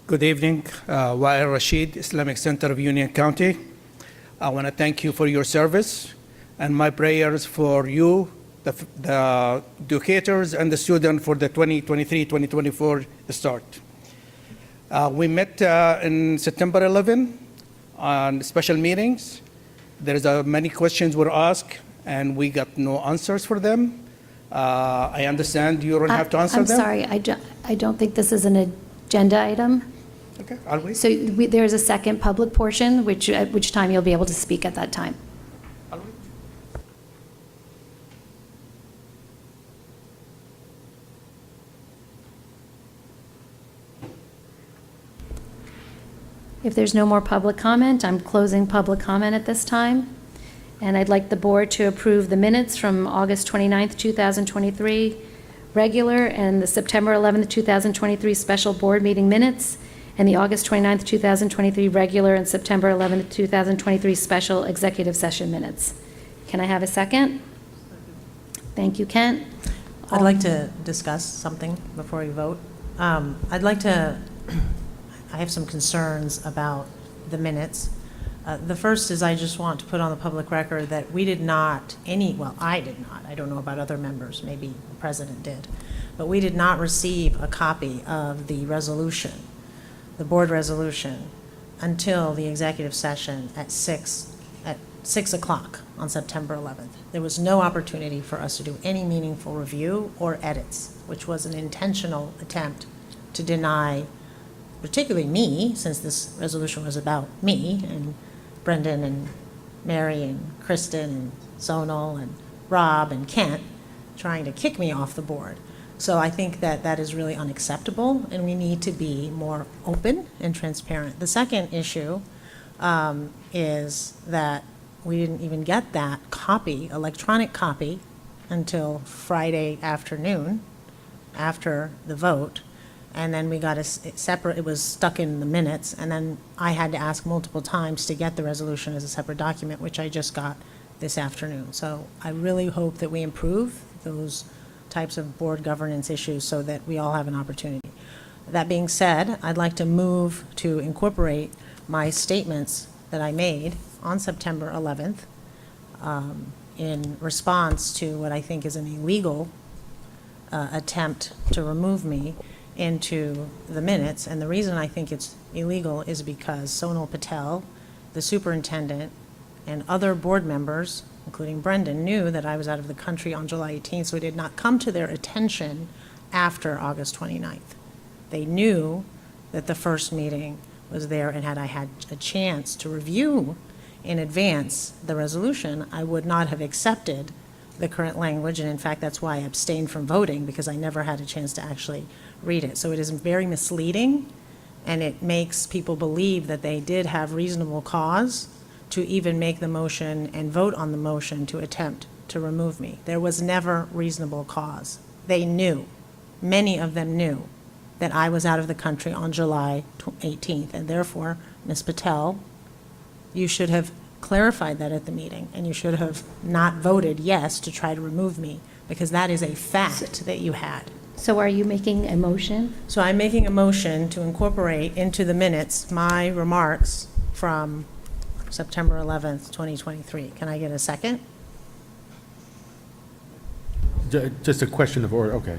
Good evening, Wael Rashid, Islamic Center of Union County. I want to thank you for your service, and my prayers for you, the educators and the students for the 2023-2024 start. We met in September 11 on special meetings. There's many questions were asked, and we got no answers for them. I understand you don't have to answer them. I'm sorry, I don't think this is an agenda item. Okay, I'll wait. So there's a second public portion, at which time you'll be able to speak at that time. I'll wait. If there's no more public comment, I'm closing public comment at this time. And I'd like the board to approve the minutes from August 29th, 2023, regular, and the September 11th, 2023 special board meeting minutes, and the August 29th, 2023 regular and September 11th, 2023 special executive session minutes. Can I have a second? Thank you, Kent. I'd like to discuss something before we vote. I have some concerns about the minutes. The first is I just want to put on the public record that we did not, I did not, I don't know about other members, maybe the president did, but we did not receive a copy of the resolution, the board resolution, until the executive session at 6 o'clock on September 11th. There was no opportunity for us to do any meaningful review or edits, which was an intentional attempt to deny, particularly me, since this resolution was about me, and Brendan and Mary and Kristen and Zonal and Rob and Kent trying to kick me off the board. So I think that that is really unacceptable, and we need to be more open and transparent. The second issue is that we didn't even get that copy, electronic copy, until Friday afternoon after the vote. And then we got a separate, it was stuck in the minutes, and then I had to ask multiple times to get the resolution as a separate document, which I just got this afternoon. So I really hope that we improve those types of board governance issues so that we all have an opportunity. That being said, I'd like to move to incorporate my statements that I made on September 11th in response to what I think is an illegal attempt to remove me into the minutes. And the reason I think it's illegal is because Sonal Patel, the superintendent, and other board members, including Brendan, knew that I was out of the country on July 18th, so it did not come to their attention after August 29th. They knew that the first meeting was there, and had I had a chance to review in advance the resolution, I would not have accepted the current language, and in fact, that's why I abstained from voting, because I never had a chance to actually read it. So it is very misleading and it makes people believe that they did have reasonable cause to even make the motion and vote on the motion to attempt to remove me. There was never reasonable cause. They knew, many of them knew, that I was out of the country on July 18th, and therefore, Ms. Patel, you should have clarified that at the meeting, and you should have not voted yes to try to remove me, because that is a fact that you had. So are you making a motion? So I'm making a motion to incorporate into the minutes my remarks from September 11th, 2023. Can I get a second? Just a question of order, okay.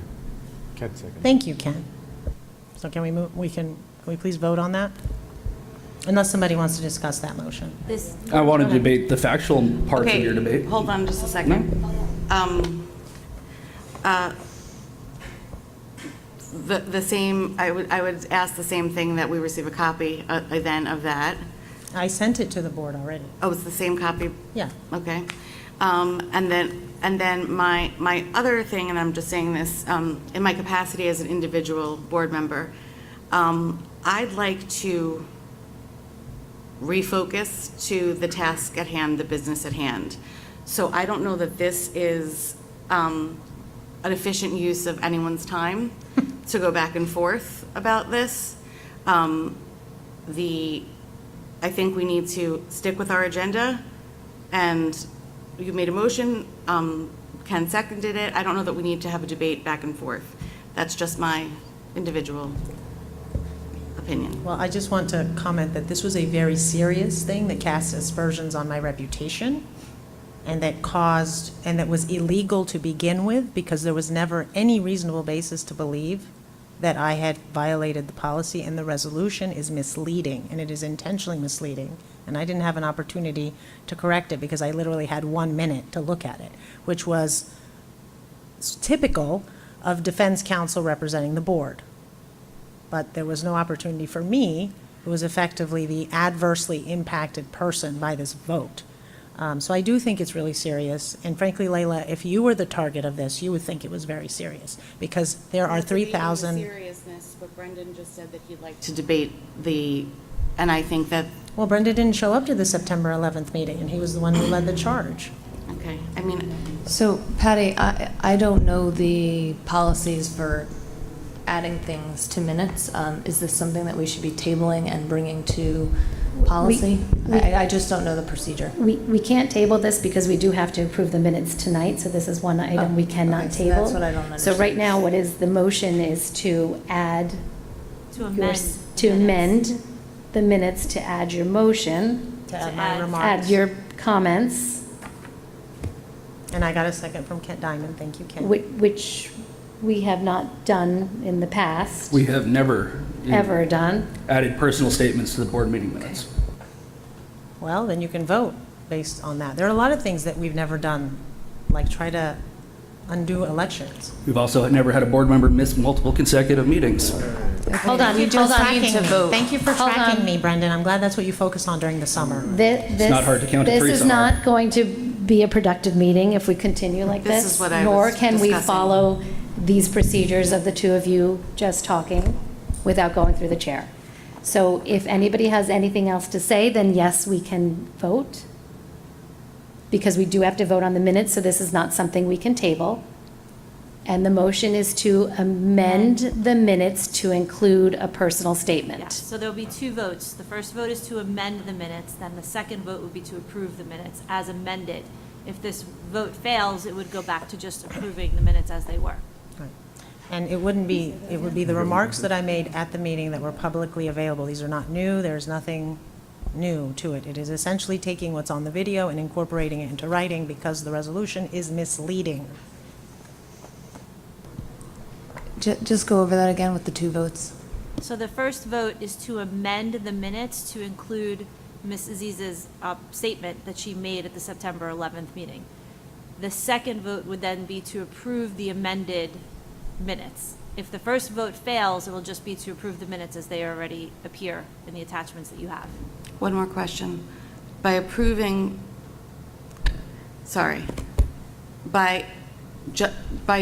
Ken, second. Thank you, Ken. So can we move, can we please vote on that? Unless somebody wants to discuss that motion. I want to debate the factual parts of your debate. Hold on just a second. The same, I would ask the same thing, that we receive a copy then of that. I sent it to the board already. Oh, it's the same copy? Yeah. Okay. And then my other thing, and I'm just saying this, in my capacity as an individual board member, I'd like to refocus to the task at hand, the business at hand. So I don't know that this is an efficient use of anyone's time to go back and forth about this. I think we need to stick with our agenda, and you made a motion, Ken seconded it. I don't know that we need to have a debate back and forth. That's just my individual opinion. Well, I just want to comment that this was a very serious thing that cast aspersions on my reputation, and that caused, and that was illegal to begin with, because there was never any reasonable basis to believe that I had violated the policy, and the resolution is misleading, and it is intentionally misleading. And I didn't have an opportunity to correct it because I literally had 1 minute to look at it, which was typical of defense counsel representing the board. But there was no opportunity for me, who was effectively the adversely impacted person by this vote. So I do think it's really serious. And frankly, Layla, if you were the target of this, you would think it was very serious, because there are 3,000. Seriousness, but Brendan just said that he'd like to debate and I think that. Well, Brendan didn't show up to the September 11th meeting, and he was the one who led the charge. Okay, I mean. So Patty, I don't know the policies for adding things to minutes. Is this something that we should be tabling and bringing to policy? I just don't know the procedure. We can't table this because we do have to approve the minutes tonight, so this is one item we cannot so table. that's what I don't understand. So right now, what is the motion is to add. To amend. To amend the minutes, to add your motion. To add my remarks. Add your comments. And I got a second from Kent Diamond. Thank you, Ken. Which we have not done in the past. We have never Ever done. added personal statements to the board meeting minutes. Well, then you can vote based on that. There are a lot of things that we've never done, like try to undo elections. We've also never had a board member miss multiple consecutive meetings. Hold on, You hold on. tracking me. vote. Thank you for Hold tracking on. me, Brendan. I'm glad that's what you focus on during the summer. It's not hard to count to three, This is Sahar. not going to be a productive meeting if we continue like This this. is what I Nor was can we discussing. follow these procedures of the two of you just talking without going through the chair. So if anybody has anything else to say, then yes, we can vote. Because we do have to vote on the minutes, so this is not something we can table. And the motion is to amend the minutes to include a personal statement. Yes, so there'll be two votes. The first vote is to amend the minutes, then the second vote would be to approve the minutes as amended. If this vote fails, it would go back to just approving the minutes as they were. And it wouldn't be, it would be the remarks that I made at the meeting that were publicly available. These are not new. There's nothing new to it. It is essentially taking what's on the video and incorporating it into writing because the resolution is misleading. Just go over that again with the two votes. So the first vote is to amend the minutes to include Ms. Aziz's statement that she made at the September 11th meeting. The second vote would then be to approve the amended minutes. If the first vote fails, it will just be to approve the minutes as they already appear in the attachments that you have. One more question. By approving, by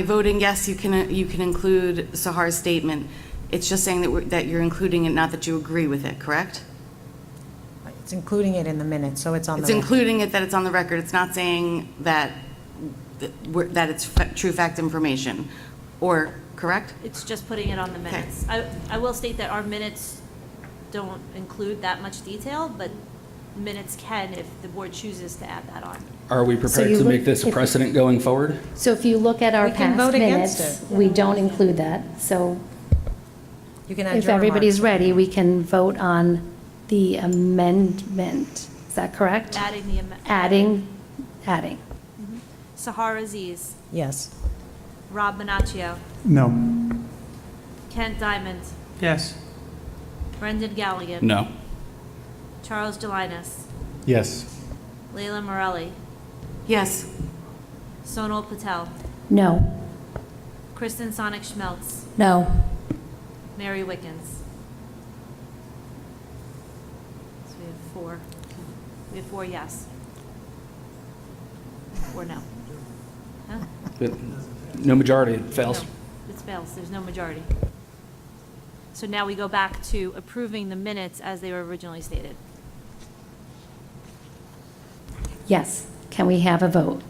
voting yes, you can include Sahar's statement. It's just saying that you're including it, not that you agree with it, correct? It's including it in the minutes, so it's on the It's record. including it that it's on the record. It's not saying that it's true fact information, or, correct? It's just putting it on the minutes. I will state that our minutes don't include that much detail, but minutes can if the board chooses to add that on. Are we prepared you to look- make this a if- precedent going forward? So if you look at our We can past vote against minutes, it. we don't include that. So You can add if your everybody's remarks. ready, we can vote on the amendment. Is that correct? Adding the amendment. Adding. Sahar Aziz, Yes. Rob Minaccio, No. Kent Diamond, Yes. Brendan Galligan. No. Charles Gelinas, Yes. Leila Morelli, Yes. Sonal Patel, No. Kristen Sonic Schmeltz, No. Mary Wickens. So we have four. We have 4 yes. 4 no. Huh? But no majority, it fails. No, it fails. There's no majority. So now we go back to approving the minutes as they were originally stated. Yes. Can we have a vote?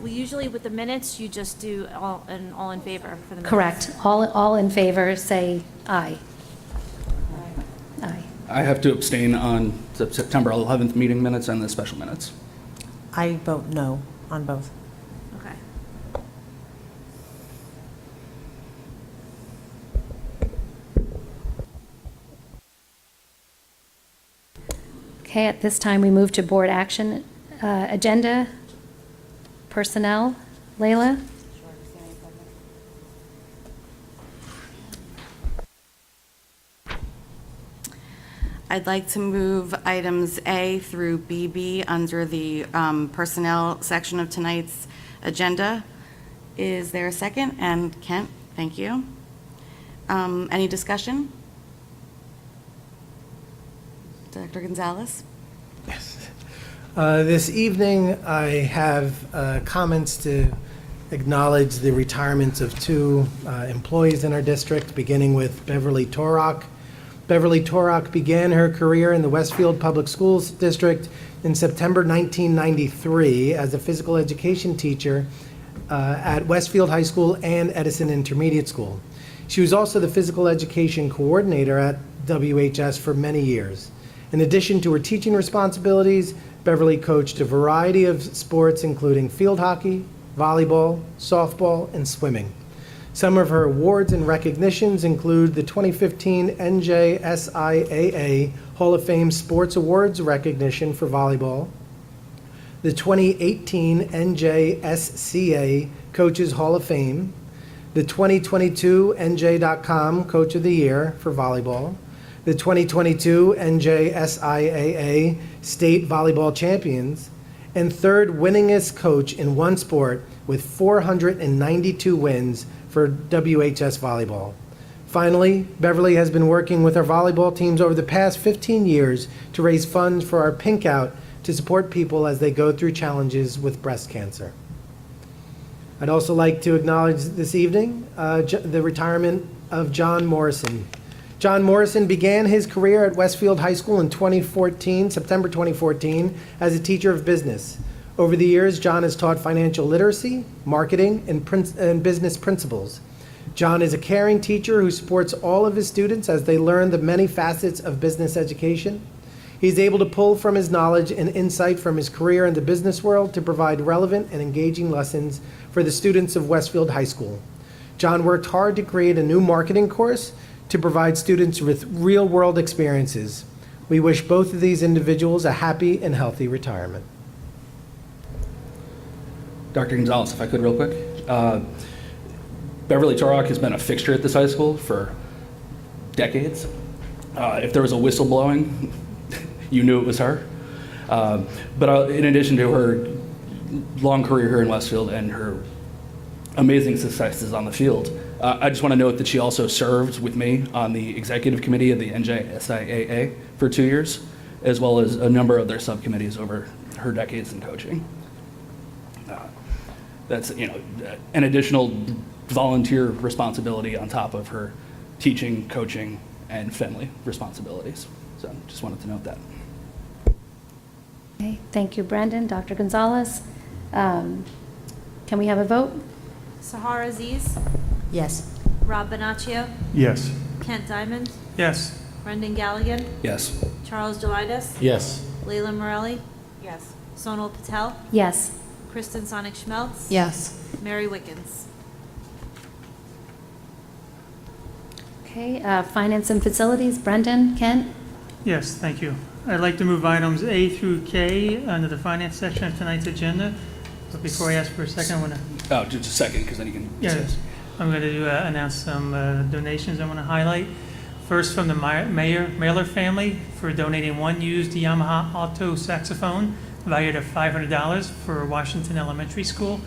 We usually, with the minutes, you just do all in favor for the minutes. Correct. All in favor, say aye. Aye. I have to abstain on the September 11th meeting minutes and the special minutes. I vote no on both. Okay. Okay, at this time, we move to board action agenda. Personnel. Leila? I'd like to move items A through BB under the personnel section of tonight's agenda. Is there a second? And Kent, thank you. Any discussion? Dr. Gonzalez? This evening, I have comments to acknowledge the retirements of 2 employees in our district, beginning with Beverly Torok. Beverly Torok began her career in the Westfield Public Schools District in September 1993 as a physical education teacher at Westfield High School and Edison Intermediate School. She was also the physical education coordinator at WHS for many years. In addition to her teaching responsibilities, Beverly coached a variety of sports, including field hockey, volleyball, softball, and swimming. Some of her awards and recognitions include the 2015 NJSIAA Hall of Fame Sports Awards recognition for volleyball, the 2018 NJSCA Coaches Hall of Fame, the 2022 NJ.com Coach of the Year for volleyball, the 2022 NJSIAA State Volleyball Champions, and 3rd winningest coach in one sport with 492 wins for WHS Volleyball. Finally, Beverly has been working with our volleyball teams over the past 15 years to raise funds for our Pink Out to support people as they go through challenges with breast cancer. I'd also like to acknowledge this evening the retirement of John Morrison. John Morrison began his career at Westfield High School in September 2014, as a teacher of business. Over the years, John has taught financial literacy, marketing, and business principles. John is a caring teacher who supports all of his students as they learn the many facets of business education. He's able to pull from his knowledge and insight from his career in the business world to provide relevant and engaging lessons for the students of Westfield High School. John worked hard to create a new marketing course to provide students with real-world experiences. We wish both of these individuals a happy and healthy retirement. Dr. Gonzalez, if I could real quick. Beverly Torok has been a fixture at this high school for decades. If there was a whistle blowing, you knew it was her. But in addition to her long career here in Westfield and her amazing successes on the field, I just want to note that she also served with me on the executive committee of the NJSIAA for 2 years, as well as a number of their subcommittees over her decades in coaching. That's, an additional volunteer responsibility on top of her teaching, coaching, and family responsibilities. So just wanted to note that. Okay, thank you, Brendan. Dr. Gonzalez, can we have a vote? Sahar Aziz, Yes. Rob Bonaccio, Yes. Kent Diamond, Yes. Brendan Galligan, Yes. Charles Delightus, Yes. Layla Morelli, Yes. Sonal Patel, Yes. Kristen Sonic Schmelz, Yes. Mary Wickens. Okay, Finance and Facilities, Brendan, Kent? Yes, thank you. I'd like to move items A through K under the finance section of tonight's agenda. But before I ask for a second, I want to Oh, just a second, because then you can. Yes, I'm going to announce some donations I want to highlight. First, from the Mailer family for donating one used Yamaha alto saxophone valued at $500 for Washington Elementary School.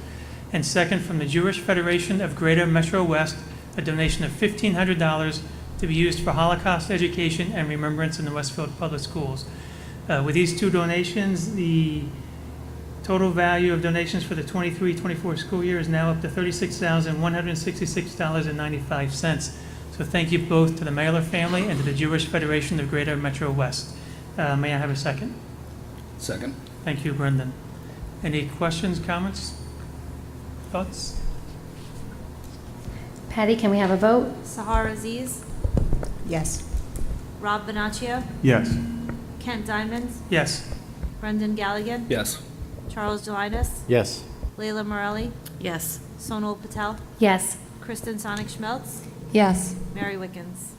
And second, from the Jewish Federation of Greater Metro West, a donation of $1,500 to be used for Holocaust education and remembrance in the Westfield Public Schools. With these two donations, the total value of donations for the 23-24 school year is now up to $36,166.95. So thank you both to the Mailer family and to the Jewish Federation of Greater Metro West. May I have a second? Second. Thank you, Brendan. Any questions, comments, thoughts? Patty, can we have a vote? Sahar Aziz, Yes. Rob Bonaccio, Yes. Kent Diamond, Yes. Brendan Galligan, Yes. Charles Delightus, Yes. Layla Morelli, Yes. Sonal Patel, Yes. Kristen Sonic Schmelz, Yes. Mary Wickens.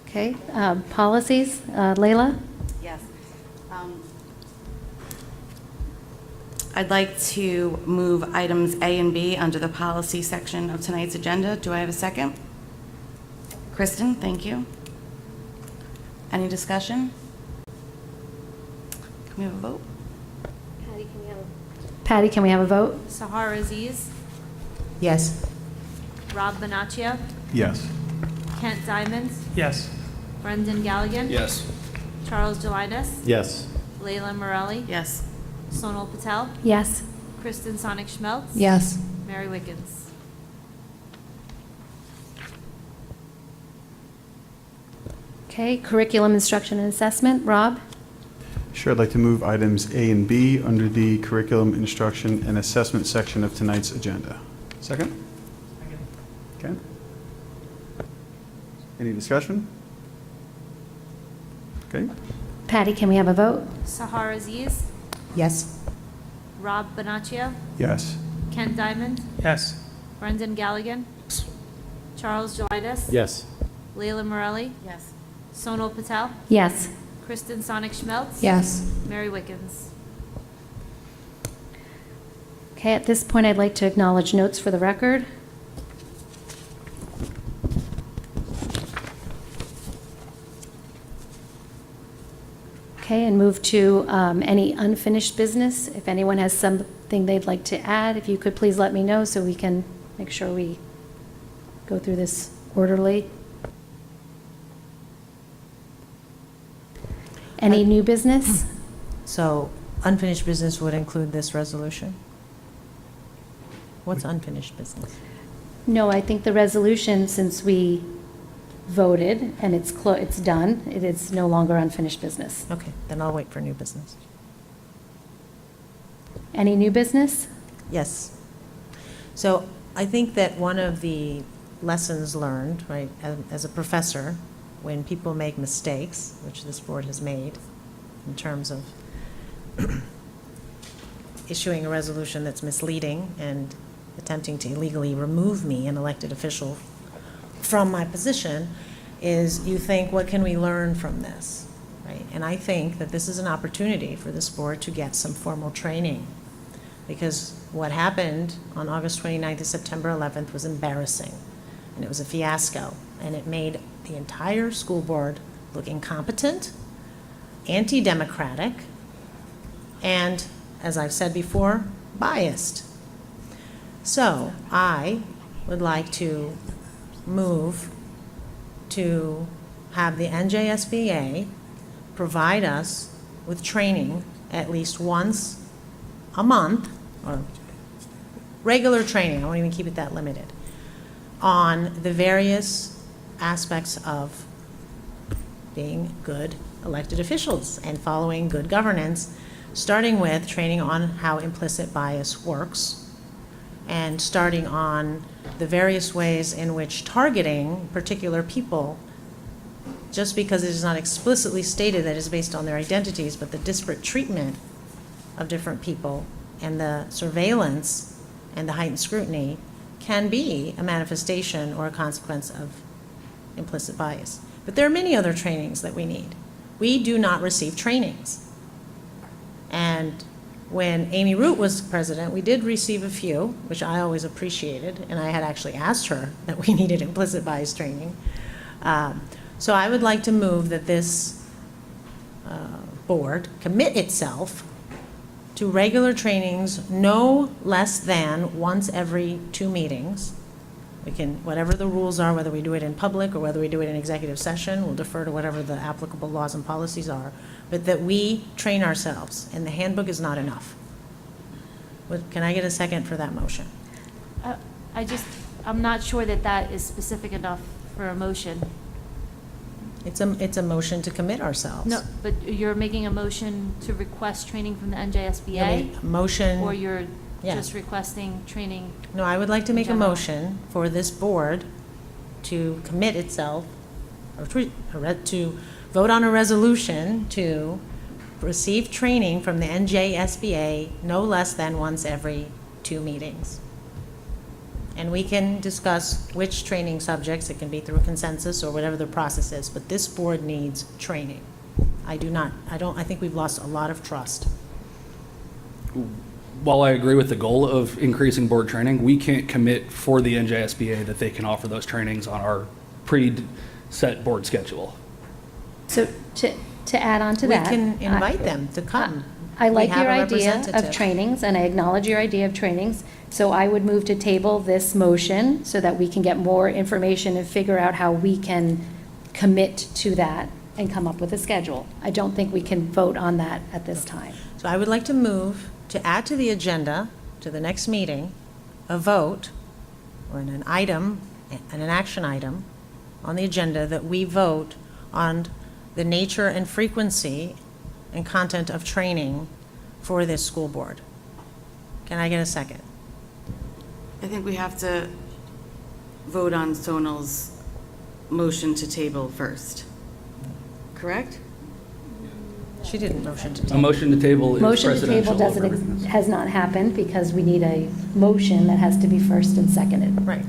Okay, policies, Leila? Yes. I'd like to move items A and B under the policy section of tonight's agenda. Do I have a second? Kristen, thank you. Any discussion? Can we have a vote? Patty, can we have a vote? Sahar Aziz, Yes. Rob Bonaccio, Yes. Kent Diamond, Yes. Brendan Galligan, Yes. Charles Delightus, Yes. Layla Morelli, Yes. Sonal Patel, Yes. Kristen Sonic Schmelz, Yes. Mary Wickens. Okay, curriculum, instruction, and assessment, Rob? Sure, I'd like to move items A and B under the curriculum, instruction, and assessment section of tonight's agenda. Second? Okay. Any discussion? Okay. Patty, can we have a vote? Sahar Aziz, Yes. Rob Bonaccio, Yes. Kent Diamond, Yes. Brendan Galligan, Charles Delightus, Yes. Layla Morelli, Yes. Sonal Patel, Yes. Kristen Sonic Schmelz, Yes. Mary Wickens. Okay, at this point, I'd like to acknowledge notes for the record. Okay, and move to any unfinished business. If anyone has something they'd like to add, if you could please let me know so we can make sure we go through this orderly. Any new business? So unfinished business would include this resolution? What's unfinished business? No, I think the resolution, since we voted and it's done, it is no longer unfinished business. Okay, then I'll wait for new business. Any new business? Yes. So I think that one of the lessons learned, right, as a professor, when people make mistakes, which this board has made in terms of issuing a resolution that's misleading and attempting to illegally remove me, an elected official, from my position, is you think, what can we learn from this, right? And I think that this is an opportunity for this board to get some formal training, because what happened on August 29th and September 11th was embarrassing, and it was a fiasco, and it made the entire school board look incompetent, anti-democratic, and, as I've said before, biased. So I would like to move to have the NJSBA provide us with training at least once a month, or regular training, I won't even keep it that limited, on the various aspects of being good elected officials and following good governance, starting with training on how implicit bias works, and starting on the various ways in which targeting particular people, just because it is not explicitly stated that it is based on their identities, but the disparate treatment of different people and the surveillance and the heightened scrutiny can be a manifestation or a consequence of implicit bias. But there are many other trainings that we need. We do not receive trainings. And when Amy Root was president, we did receive a few, which I always appreciated, and I had actually asked her that we needed implicit bias training. So I would like to move that this board commit itself to regular trainings no less than once every 2 meetings. We can, whatever the rules are, whether we do it in public or whether we do it in executive session, we'll defer to whatever the applicable laws and policies are, but that we train ourselves, and the handbook is not enough. Can I get a second for that motion? I'm not sure that that is specific enough for a motion. It's a motion to commit ourselves. No, but you're making a motion to request training from the NJSBA? A motion. Or you're Yeah. just requesting training? No, I would like to in make a general? motion for this board to commit itself, or to vote on a resolution to receive training from the NJSBA no less than once every 2 meetings. And we can discuss which training subjects, it can be through consensus or whatever the process is, but this board needs training. I think we've lost a lot of trust. While I agree with the goal of increasing board training, we can't commit for the NJSBA that they can offer those trainings on our pre-set board schedule. So to add on to We that. can invite them to come. I like We have your a idea of representative. trainings, and I acknowledge your idea of trainings. So I would move to table this motion so that we can get more information and figure out how we can commit to that and come up with a schedule. I don't think we can vote on that at this time. So I would like to move to add to the agenda, to the next meeting, a vote, or an item, and an action item on the agenda that we vote on the nature and frequency and content of training for this school board. Can I get a second? I think we have to vote on Sonal's motion to table first. Correct? She didn't motion to A table. motion to table is Motion to table presidential. has not happened because we need a motion that has to be first and seconded. Right.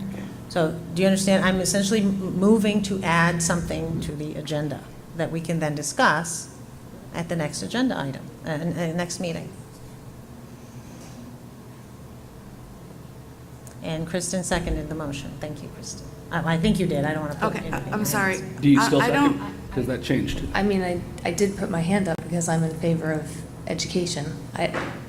So do you understand? I'm essentially moving to add something to the agenda that we can then discuss at the next agenda item, next meeting. And Kristen seconded the motion. Thank you, Kristen. I think you did. I don't want to put Okay, anything I'm in sorry. hands. Do you still I second? don't- Because that changed. I mean, I did put my hand up because I'm in favor of education.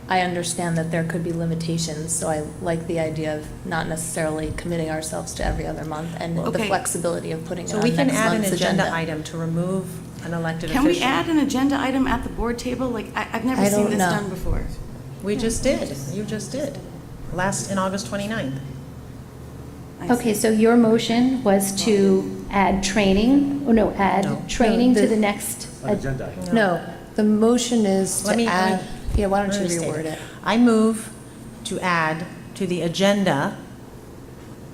I understand that there could be limitations, so I like the idea of not necessarily committing ourselves to every other month and the Okay. flexibility of putting it So on we can next add an month's agenda agenda. item to remove an elected Can official. we add an agenda item at the board table? Like, I've never I seen don't this know. done before. We just did. You just did. In August 29th. I see. Okay, so your motion was to add training, No. training No, to the- the next. Agenda. No, the motion is Let to me- add, yeah, why don't you Let me restate reword it? I move to add to the agenda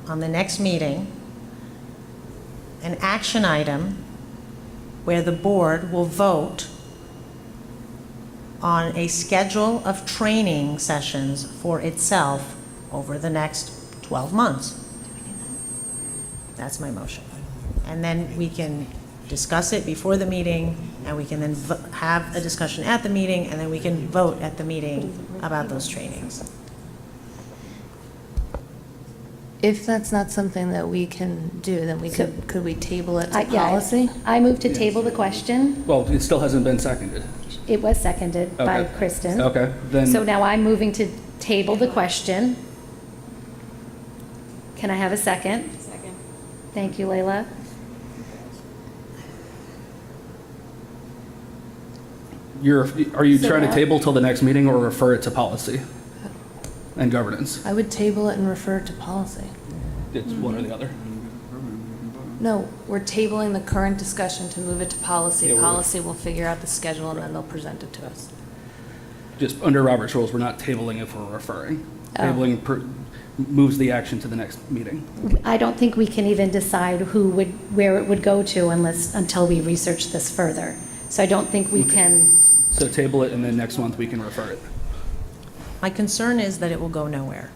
on the next meeting an action item where the board will vote on a schedule of training sessions for itself over the next 12 months. That's my motion. And then we can discuss it before the meeting, and we can then have a discussion at the meeting, and then we can vote at the meeting about those trainings. If that's not something that we can do, then could we table it to Yeah, policy? I move to table the question. Well, it still hasn't been seconded. It was seconded by Okay. Kristen. Okay, then. So now I'm moving to table the question. Can I have a second? Second. Thank you, Leila. Are you So trying to that- table till the next meeting or refer it to policy and governance? I would table it and refer it to policy. It's one or the other. No, we're tabling the current discussion to move it to policy. Yeah, we're- Policy will figure out the schedule and then they'll present it to us. Just under Robert's rules, we're not tabling if we're referring. Oh. Tabling moves the action to the next meeting. I don't think we can even decide where it would go to until we research this further. So I don't think we can, So table it, and then next month we can refer it. My concern is that it will go nowhere.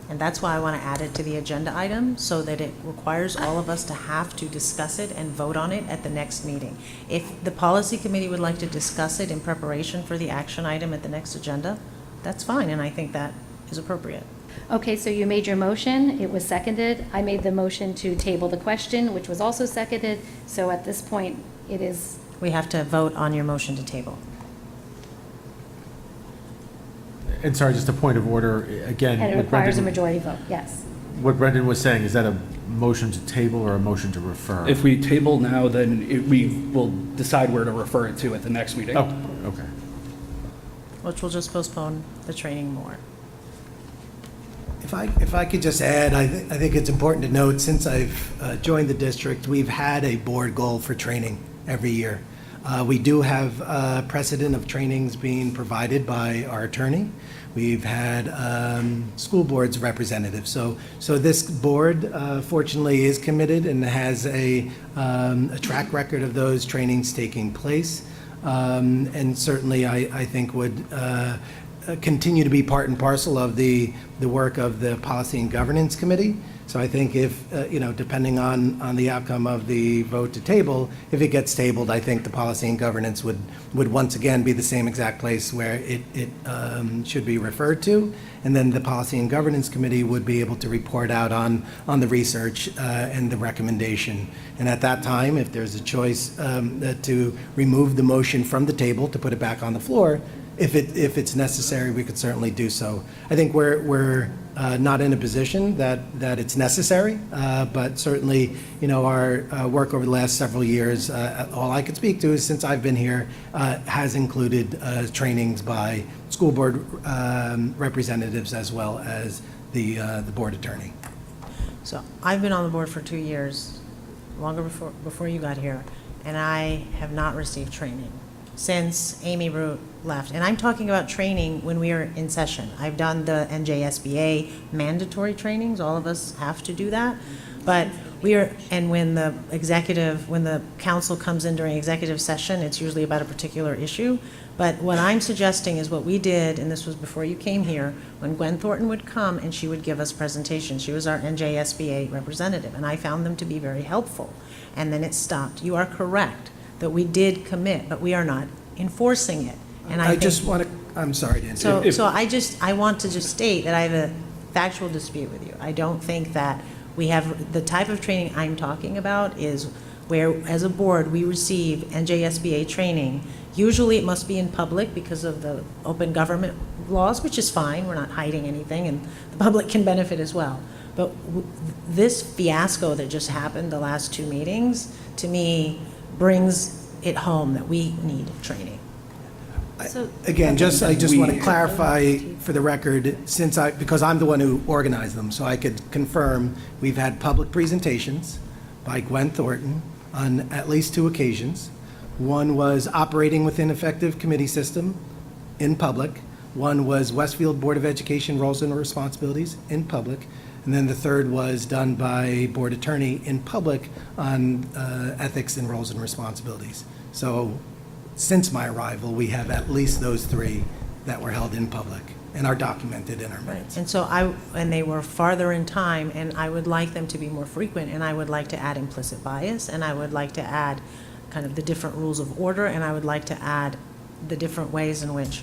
And that's why I want to add it to the agenda item, so that it requires all of us to have to discuss it and vote on it at the next meeting. If the policy committee would like to discuss it in preparation for the action item at the next agenda, that's fine, and I think that is appropriate. okay, so you made your motion, it was seconded. I made the motion to table the question, which was also seconded. So at this point, it is, We have to vote on your motion to table. And sorry, just a point of order, again. and it what requires a Brendan- majority vote, yes. What Brendan was saying, is that a motion to table or a motion to refer? If we table now, then we will decide where to refer it to at the next meeting. Oh, okay. Which will just postpone the training more. If I could just add, I think it's important to note, since I've joined the district, we've had a board goal for training every year. We do have precedent of trainings being provided by our attorney. We've had school board's representatives. So this board, fortunately, is committed and has a track record of those trainings taking place. And certainly, I think would continue to be part and parcel of the work of the Policy and Governance Committee. So I think if, depending on the outcome of the vote to table, if it gets tabled, I think the Policy and Governance would once again be the same exact place where it should be referred to. And then the Policy and Governance Committee would be able to report out on the research and the recommendation. And at that time, if there's a choice to remove the motion from the table, to put it back on the floor, if it's necessary, we could certainly do so. I think we're not in a position that it's necessary, but certainly, our work over the last several years, all I could speak to is, since I've been here, has included trainings by school board representatives as well as the board attorney. So I've been on the board for 2 years, longer before you got here, and I have not received training since Amy Root left. And I'm talking about training when we are in session. I've done the NJSBA mandatory trainings. All of us have to do that. But and when the council comes in during executive session, it's usually about a particular issue. But what I'm suggesting is what we did, and this was before you came here, when Gwen Thornton would come and she would give us presentations. She was our NJSBA representative, and I found them to be very helpful. And then it stopped. You are correct that we did commit, but we are not enforcing it. And I think- just want to, I'm sorry to interrupt. So I want to just state that I have a factual dispute with you. I don't think that we have, the type of training I'm talking about is where, as a board, we receive NJSBA training. Usually it must be in public because of the open government laws, which is fine, we're not hiding anything, and the public can benefit as well. But this fiasco that just happened the last 2 meetings, to me, brings it home that we need training. Again, I just want to clarify for the record, because I'm the one who organized them, so I could confirm, we've had public presentations by Gwen Thornton on at least 2 occasions. One was operating within effective committee system in public. One was Westfield Board of Education roles and responsibilities in public. And then the third was done by board attorney in public on ethics and roles and responsibilities. So since my arrival, we have at least those 3 that were held in public and are documented in our minutes. And so and they were farther in time, and I would like them to be more frequent, and I would like to add implicit bias, and I would like to add kind of the different rules of order, and I would like to add the different ways in which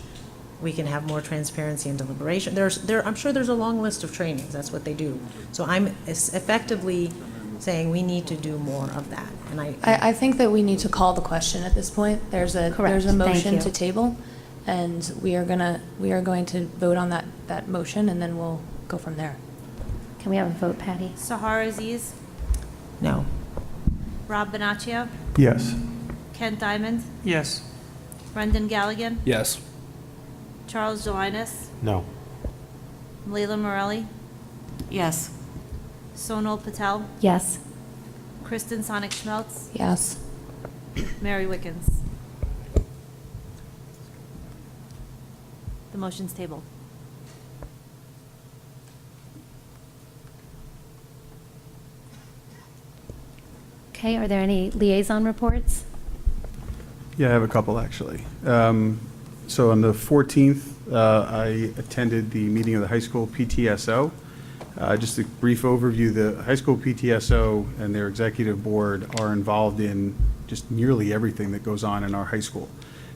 we can have more transparency and deliberation. I'm sure there's a long list of trainings, that's what they do. So I'm effectively saying we need to do more of that. And I think that we need to call the question at this point. There's a Thank motion you. to table, and we are going to vote on that motion, and then we'll go from there. Can we have a vote, Patty? Sahar Aziz, No. Rob Bonaccio, Yes. Kent Diamond, Yes. Brendan Galligan, Yes. Charles Jelinas, No. Leila Morelli, Yes. Sonal Patel, Yes. Kristen Sonic Schmelz, Yes. Mary Wickens. The motion's tabled. Okay, are there any liaison reports? Yeah, I have a couple, actually. So on the 14th, I attended the meeting of the high school PTSO. Just a brief overview, the high school PTSO and their executive board are involved in just nearly everything that goes on in our high school.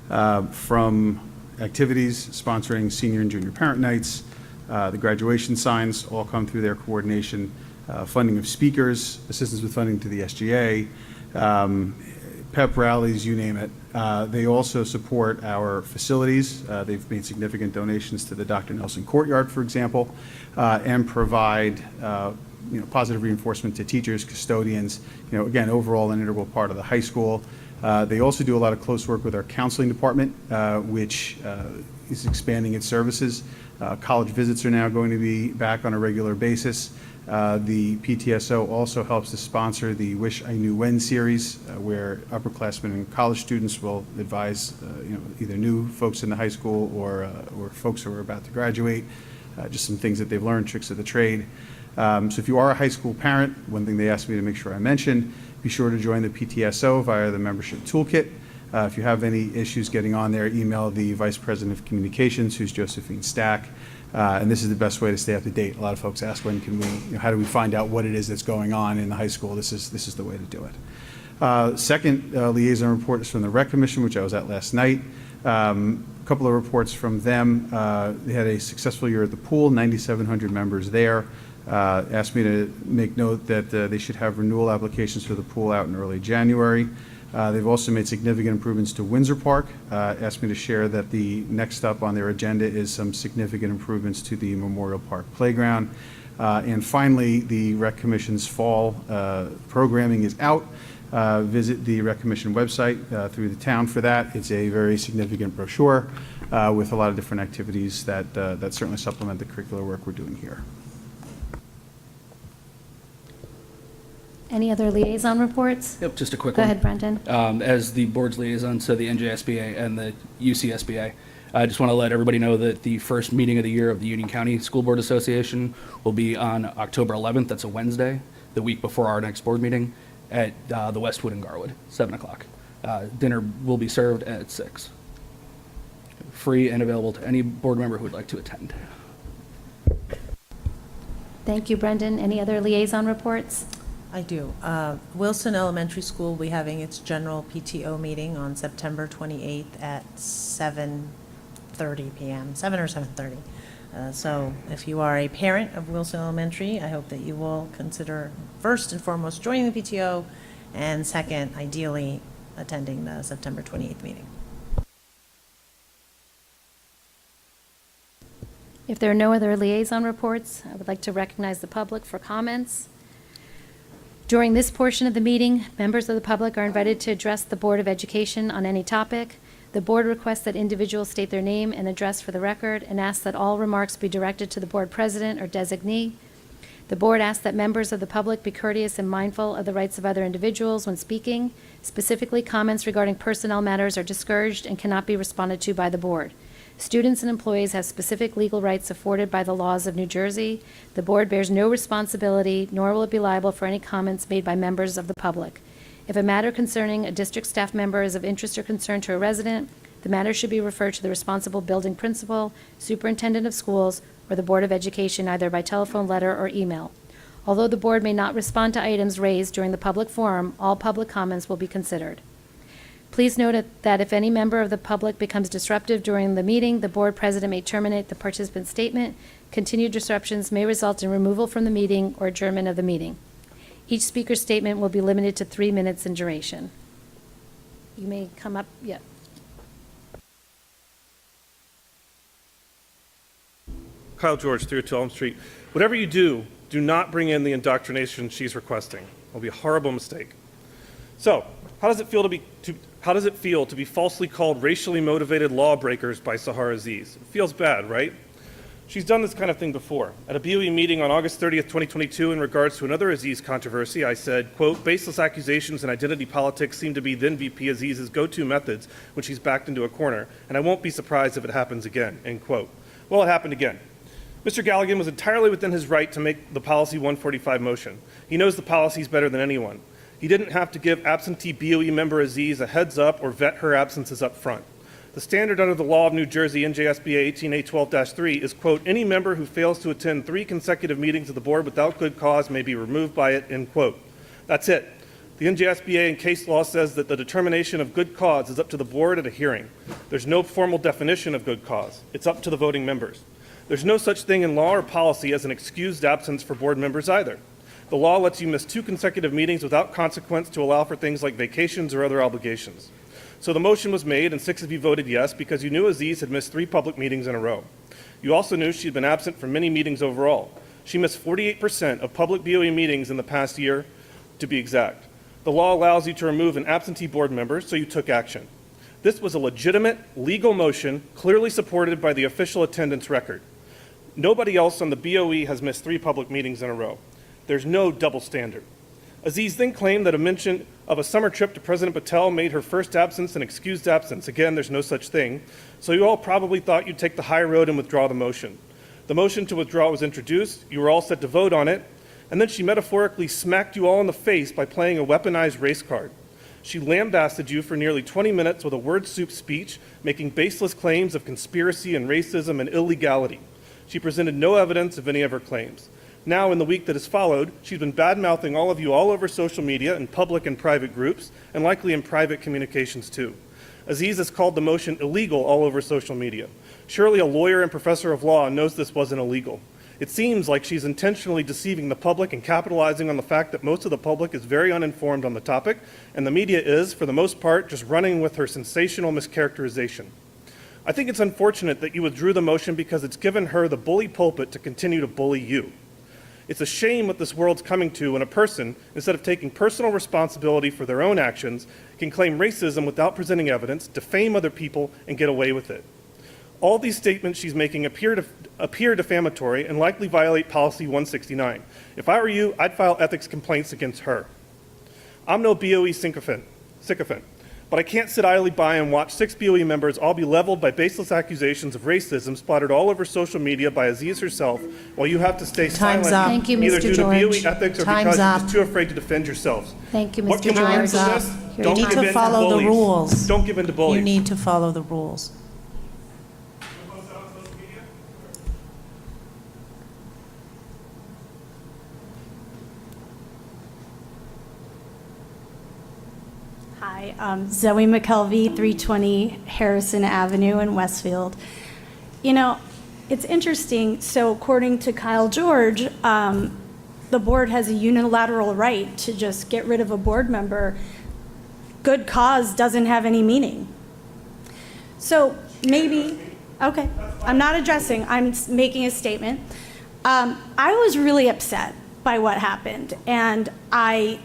From activities, sponsoring senior and junior parent nights, the graduation signs all come through their coordination, funding of speakers, assistance with funding to the SGA, pep rallies, you name it. They also support our facilities. They've made significant donations to the Dr. Nelson Courtyard, for example, and provide positive reinforcement to teachers, custodians, again, overall an integral part of the high school. They also do a lot of close work with our counseling department, which is expanding its services. College visits are now going to be back on a regular basis. The PTSO also helps to sponsor the Wish I Knew When series, where upperclassmen and college students will advise, either new folks in the high school or folks who are about to graduate, just some things that they've learned, tricks of the trade. So if you are a high school parent, one thing they asked me to make sure I mention, be sure to join the PTSO via the membership toolkit. If you have any issues getting on there, email the Vice President of Communications, who's Josephine Stack. And this is the best way to stay up to date. A lot of folks ask, when can we, how do we find out what it is that's going on in the high school? This is the way to do it. Second liaison report is from the Rec Commission, which I was at last night. A couple of reports from them. They had a successful year at the pool, 9,700 members there. Asked me to make note that they should have renewal applications for the pool out in early January. They've also made significant improvements to Windsor Park. Asked me to share that the next up on their agenda is some significant improvements to the Memorial Park playground. And finally, the Rec Commission's fall programming is out. Visit the Rec Commission website through the town for that. It's a very significant brochure with a lot of different activities that certainly supplement the curricular work we're doing here. Any other liaison reports? Yep, just a quick Go one. ahead, Brendan. As the board's liaison to the NJSBA and the UCSBA, I just want to let everybody know that the first meeting of the year of the Union County School Board Association will be on October 11th. That's a Wednesday, the week before our next board meeting at the Westwood in Garwood, 7 o'clock. Dinner will be served at 6. Free and available to any board member who would like to attend. Thank you, Brendan. Any other liaison reports? I do. Wilson Elementary School will be having its general PTO meeting on September 28th at 7:30 p.m., 7 or 7:30. So if you are a parent of Wilson Elementary, I hope that you will consider first and foremost joining the PTO, and second, ideally, attending the September 28th meeting. If there are no other liaison reports, I would like to recognize the public for comments. During this portion of the meeting, members of the public are invited to address the Board of Education on any topic. The board requests that individuals state their name and address for the record and asks that all remarks be directed to the board president or designee. The board asks that members of the public be courteous and mindful of the rights of other individuals when speaking. Specifically, comments regarding personnel matters are discouraged and cannot be responded to by the board. Students and employees have specific legal rights afforded by the laws of New Jersey. The board bears no responsibility, nor will it be liable for any comments made by members of the public. If a matter concerning a district staff member is of interest or concern to a resident, the matter should be referred to the responsible building principal, superintendent of schools, or the Board of Education, either by telephone, letter, or email. Although the board may not respond to items raised during the public forum, all public comments will be considered. Please note that if any member of the public becomes disruptive during the meeting, the board president may terminate the participant's statement. Continued disruptions may result in removal from the meeting or adjournment of the meeting. Each speaker's statement will be limited to 3 minutes in duration. You may come up, yeah. Kyle George, 302 Elm Street. Whatever you do, do not bring in the indoctrination she's requesting. It'll be a horrible mistake. So, how does it feel to be falsely called racially motivated lawbreakers by Sahar Aziz? It feels bad, right? She's done this kind of thing before. At a BOE meeting on August 30th, 2022, in regards to another Aziz controversy, I said, quote, baseless accusations and identity politics seem to be then VP Aziz's go-to methods when she's backed into a corner, and I won't be surprised if it happens again, end quote. Well, it happened again. Mr. Galligan was entirely within his right to make the Policy 145 motion. He knows the policies better than anyone. He didn't have to give absentee BOE member Aziz a heads up or vet her absences up front. The standard under the law of New Jersey, NJSBA 18A12-3, is, quote, any member who fails to attend 3 consecutive meetings of the board without good cause may be removed by it, end quote. That's it. The NJSBA and case law says that the determination of good cause is up to the board at a hearing. There's no formal definition of good cause. It's up to the voting members. There's no such thing in law or policy as an excused absence for board members either. The law lets you miss 2 consecutive meetings without consequence to allow for things like vacations or other obligations. So the motion was made, and 6 of you voted yes because you knew Aziz had missed 3 public meetings in a row. You also knew she'd been absent from many meetings overall. She missed 48% of public BOE meetings in the past year, to be exact. The law allows you to remove an absentee board member, so you took action. This was a legitimate, legal motion, clearly supported by the official attendance record. Nobody else on the BOE has missed 3 public meetings in a row. There's no double standard. Aziz then claimed that a mention of a summer trip to President Patel made her first absence an excused absence. Again, there's no such thing. So you all probably thought you'd take the high road and withdraw the motion. The motion to withdraw was introduced. You were all set to vote on it. And then she metaphorically smacked you all in the face by playing a weaponized race card. She lambasted you for nearly 20 minutes with a word soup speech, making baseless claims of conspiracy and racism and illegality. She presented no evidence of any of her claims. Now, in the week that has followed, she's been bad-mouthing all of you all over social media in public and private groups, and likely in private communications too. Aziz has called the motion illegal all over social media. Surely a lawyer and professor of law knows this wasn't illegal. It seems like she's intentionally deceiving the public and capitalizing on the fact that most of the public is very uninformed on the topic, and the media is, for the most part, just running with her sensational mischaracterization. I think it's unfortunate that you withdrew the motion because it's given her the bully pulpit to continue to bully you. It's a shame what this world's coming to when a person, instead of taking personal responsibility for their own actions, can claim racism without presenting evidence, defame other people, and get away with it. All these statements she's making appear defamatory and likely violate Policy 169. If I were you, I'd file ethics complaints against her. I'm no BOE sycophant, but I can't sit idly by and watch 6 BOE members all be leveled by baseless accusations of racism splattered all over social media by Aziz herself, while you have to stay Time's silent up. Thank you, either Mr. due George. to BOE ethics or Time's because you're up. just too afraid to defend yourselves. Thank you, What Mr. can we learn George. from this? Your Don't You give need in to to follow the bullies. rules. Don't give in to bullies. You need to follow the rules. Hi, Zoe McKelvey, 320 Harrison Avenue in Westfield. You know, it's interesting. So according to Kyle George, the board has a unilateral right to just get rid of a board member. Good cause doesn't have any meaning. So maybe, okay, I'm not addressing, I'm making a statement. I was really upset by what happened. And I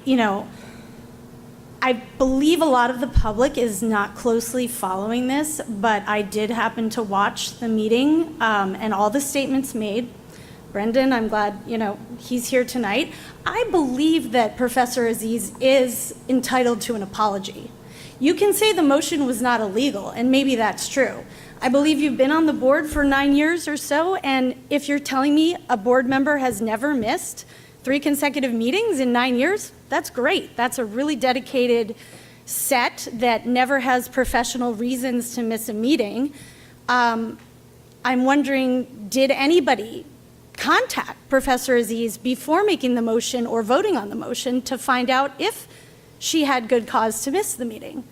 believe a lot of the public is not closely following this, but I did happen to watch the meeting and all the statements made. Brendan, I'm glad, he's here tonight. I believe that Professor Aziz is entitled to an apology. You can say the motion was not illegal, and maybe that's true. I believe you've been on the board for 9 years or so, and if you're telling me a board member has never missed 3 consecutive meetings in 9 years, that's great. That's a really dedicated set that never has professional reasons to miss a meeting. I'm wondering, did anybody contact Professor Aziz before making the motion or voting on the motion to find out if she had good cause to miss the meeting?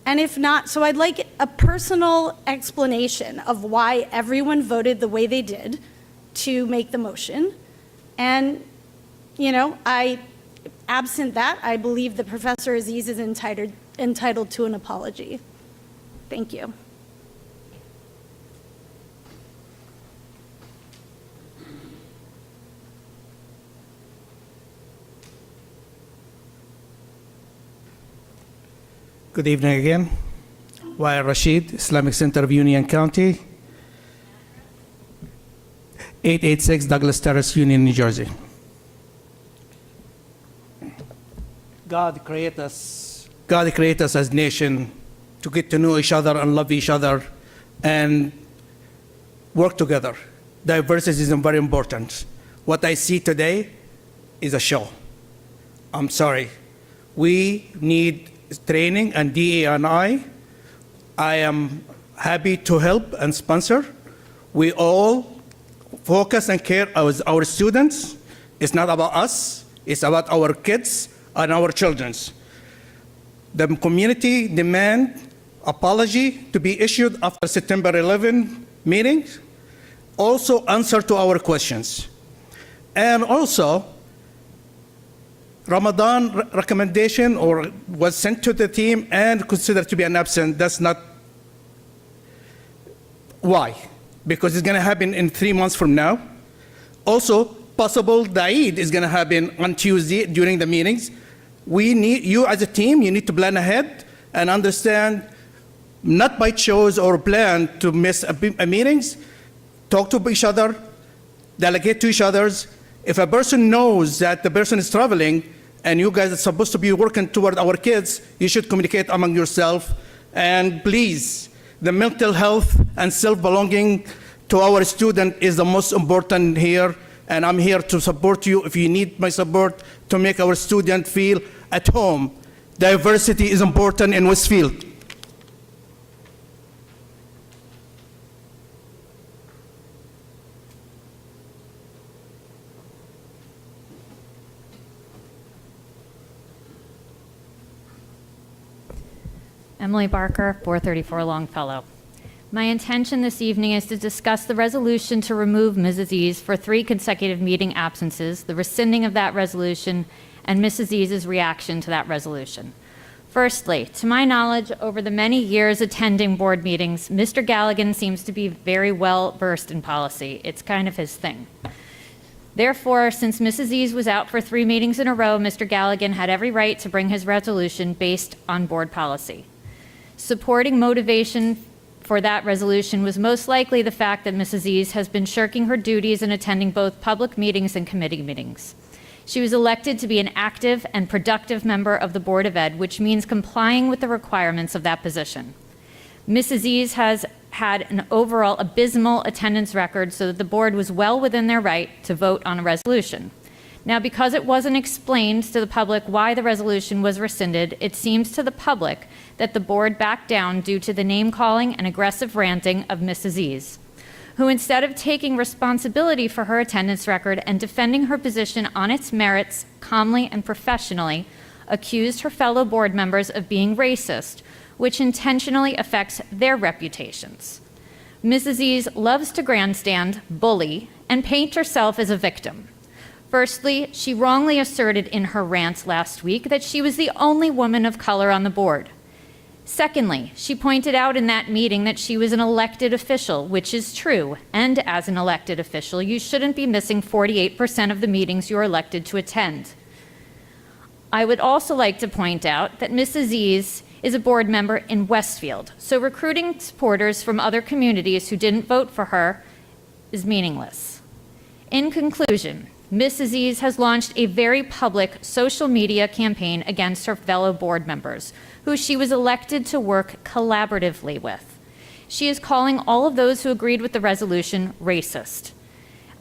And if not, so I'd like a personal explanation of why everyone voted the way they did to make the motion. And, absent that, I believe that Professor Aziz is entitled to an apology. Thank you. Good evening again. Wael Rashid, Islamic Center of Union County, 886 Douglas Terrace, Union, New Jersey. God created us as a nation to get to know each other and love each other and work together. Diversity is very important. What I see today is a show. I'm sorry. We need training, and DE&I am happy to help and sponsor. We all focus and care about our students. It's not about us. It's about our kids and our children. The community demand apology to be issued after September 11 meeting. Also answer to our questions. And also, Ramadan recommendation was sent to the team and considered to be an absent. That's not why. Because it's going to happen in 3 months from now. Also, possible the Eid is going to happen on Tuesday during the meetings. We need you as a team, you need to plan ahead and understand, not by choice or plan to miss a meetings. Talk to each other, delegate to each other. If a person knows that the person is traveling and you guys are supposed to be working toward our kids, you should communicate among yourself. And please, the mental health and self-belonging to our student is the most important here. And I'm here to support you if you need my support to make our student feel at home. Diversity is important in Westfield. Emily Barker, 434 Longfellow. My intention this evening is to discuss the resolution to remove Mrs. Ease for 3 consecutive meeting absences, the rescinding of that resolution, and Mrs. Ease's reaction to that resolution. Firstly, to my knowledge, over the many years attending board meetings, Mr. Galligan seems to be very well versed in policy. It's kind of his thing. Therefore, since Mrs. Ease was out for 3 meetings in a row, Mr. Galligan had every right to bring his resolution based on board policy. Supporting motivation for that resolution was most likely the fact that Mrs. Ease has been shirking her duties in attending both public meetings and committee meetings. She was elected to be an active and productive member of the Board of Ed, which means complying with the requirements of that position. Mrs. Ease has had an overall abysmal attendance record, so that the board was well within their right to vote on a resolution. Now, because it wasn't explained to the public why the resolution was rescinded, it seems to the public that the board backed down due to the name-calling and aggressive ranting of Mrs. Ease, who, instead of taking responsibility for her attendance record and defending her position on its merits calmly and professionally, accused her fellow board members of being racist, which intentionally affects their reputations. Mrs. Ease loves to grandstand, bully, and paint herself as a victim. Firstly, she wrongly asserted in her rant last week that she was the only woman of color on the board. Secondly, she pointed out in that meeting that she was an elected official, which is true, and as an elected official, you shouldn't be missing 48% of the meetings you're elected to attend. I would also like to point out that Mrs. Ease is a board member in Westfield, so recruiting supporters from other communities who didn't vote for her is meaningless. In conclusion, Mrs. Ease has launched a very public social media campaign against her fellow board members, who she was elected to work collaboratively with. She is calling all of those who agreed with the resolution racist.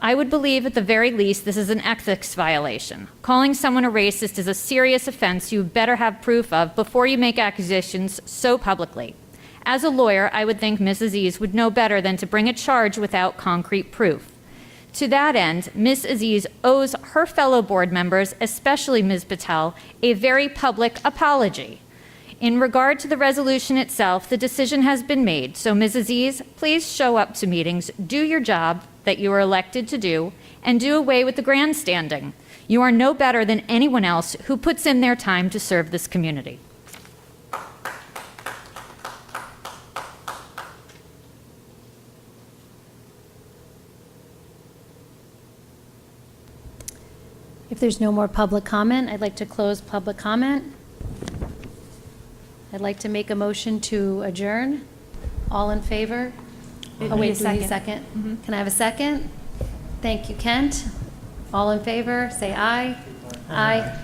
I would believe at the very least this is an ethics violation. Calling someone a racist is a serious offense you better have proof of before you make accusations so publicly. As a lawyer, I would think Mrs. Ease would know better than to bring a charge without concrete proof. To that end, Ms. Aziz owes her fellow board members, especially Ms. Patel, a very public apology. In regard to the resolution itself, the decision has been made, so Ms. Aziz, please show up to meetings, do your job that you are elected to do, and do away with the grandstanding. You are no better than anyone else who puts in their time to serve this community. If there's no more public comment, I'd like to close public comment. I'd like to make a motion to adjourn. All in favor? It Oh, wait, needs do a we need a second. second? Can I have a second? Thank you, Kent. All in favor, say aye. Aye.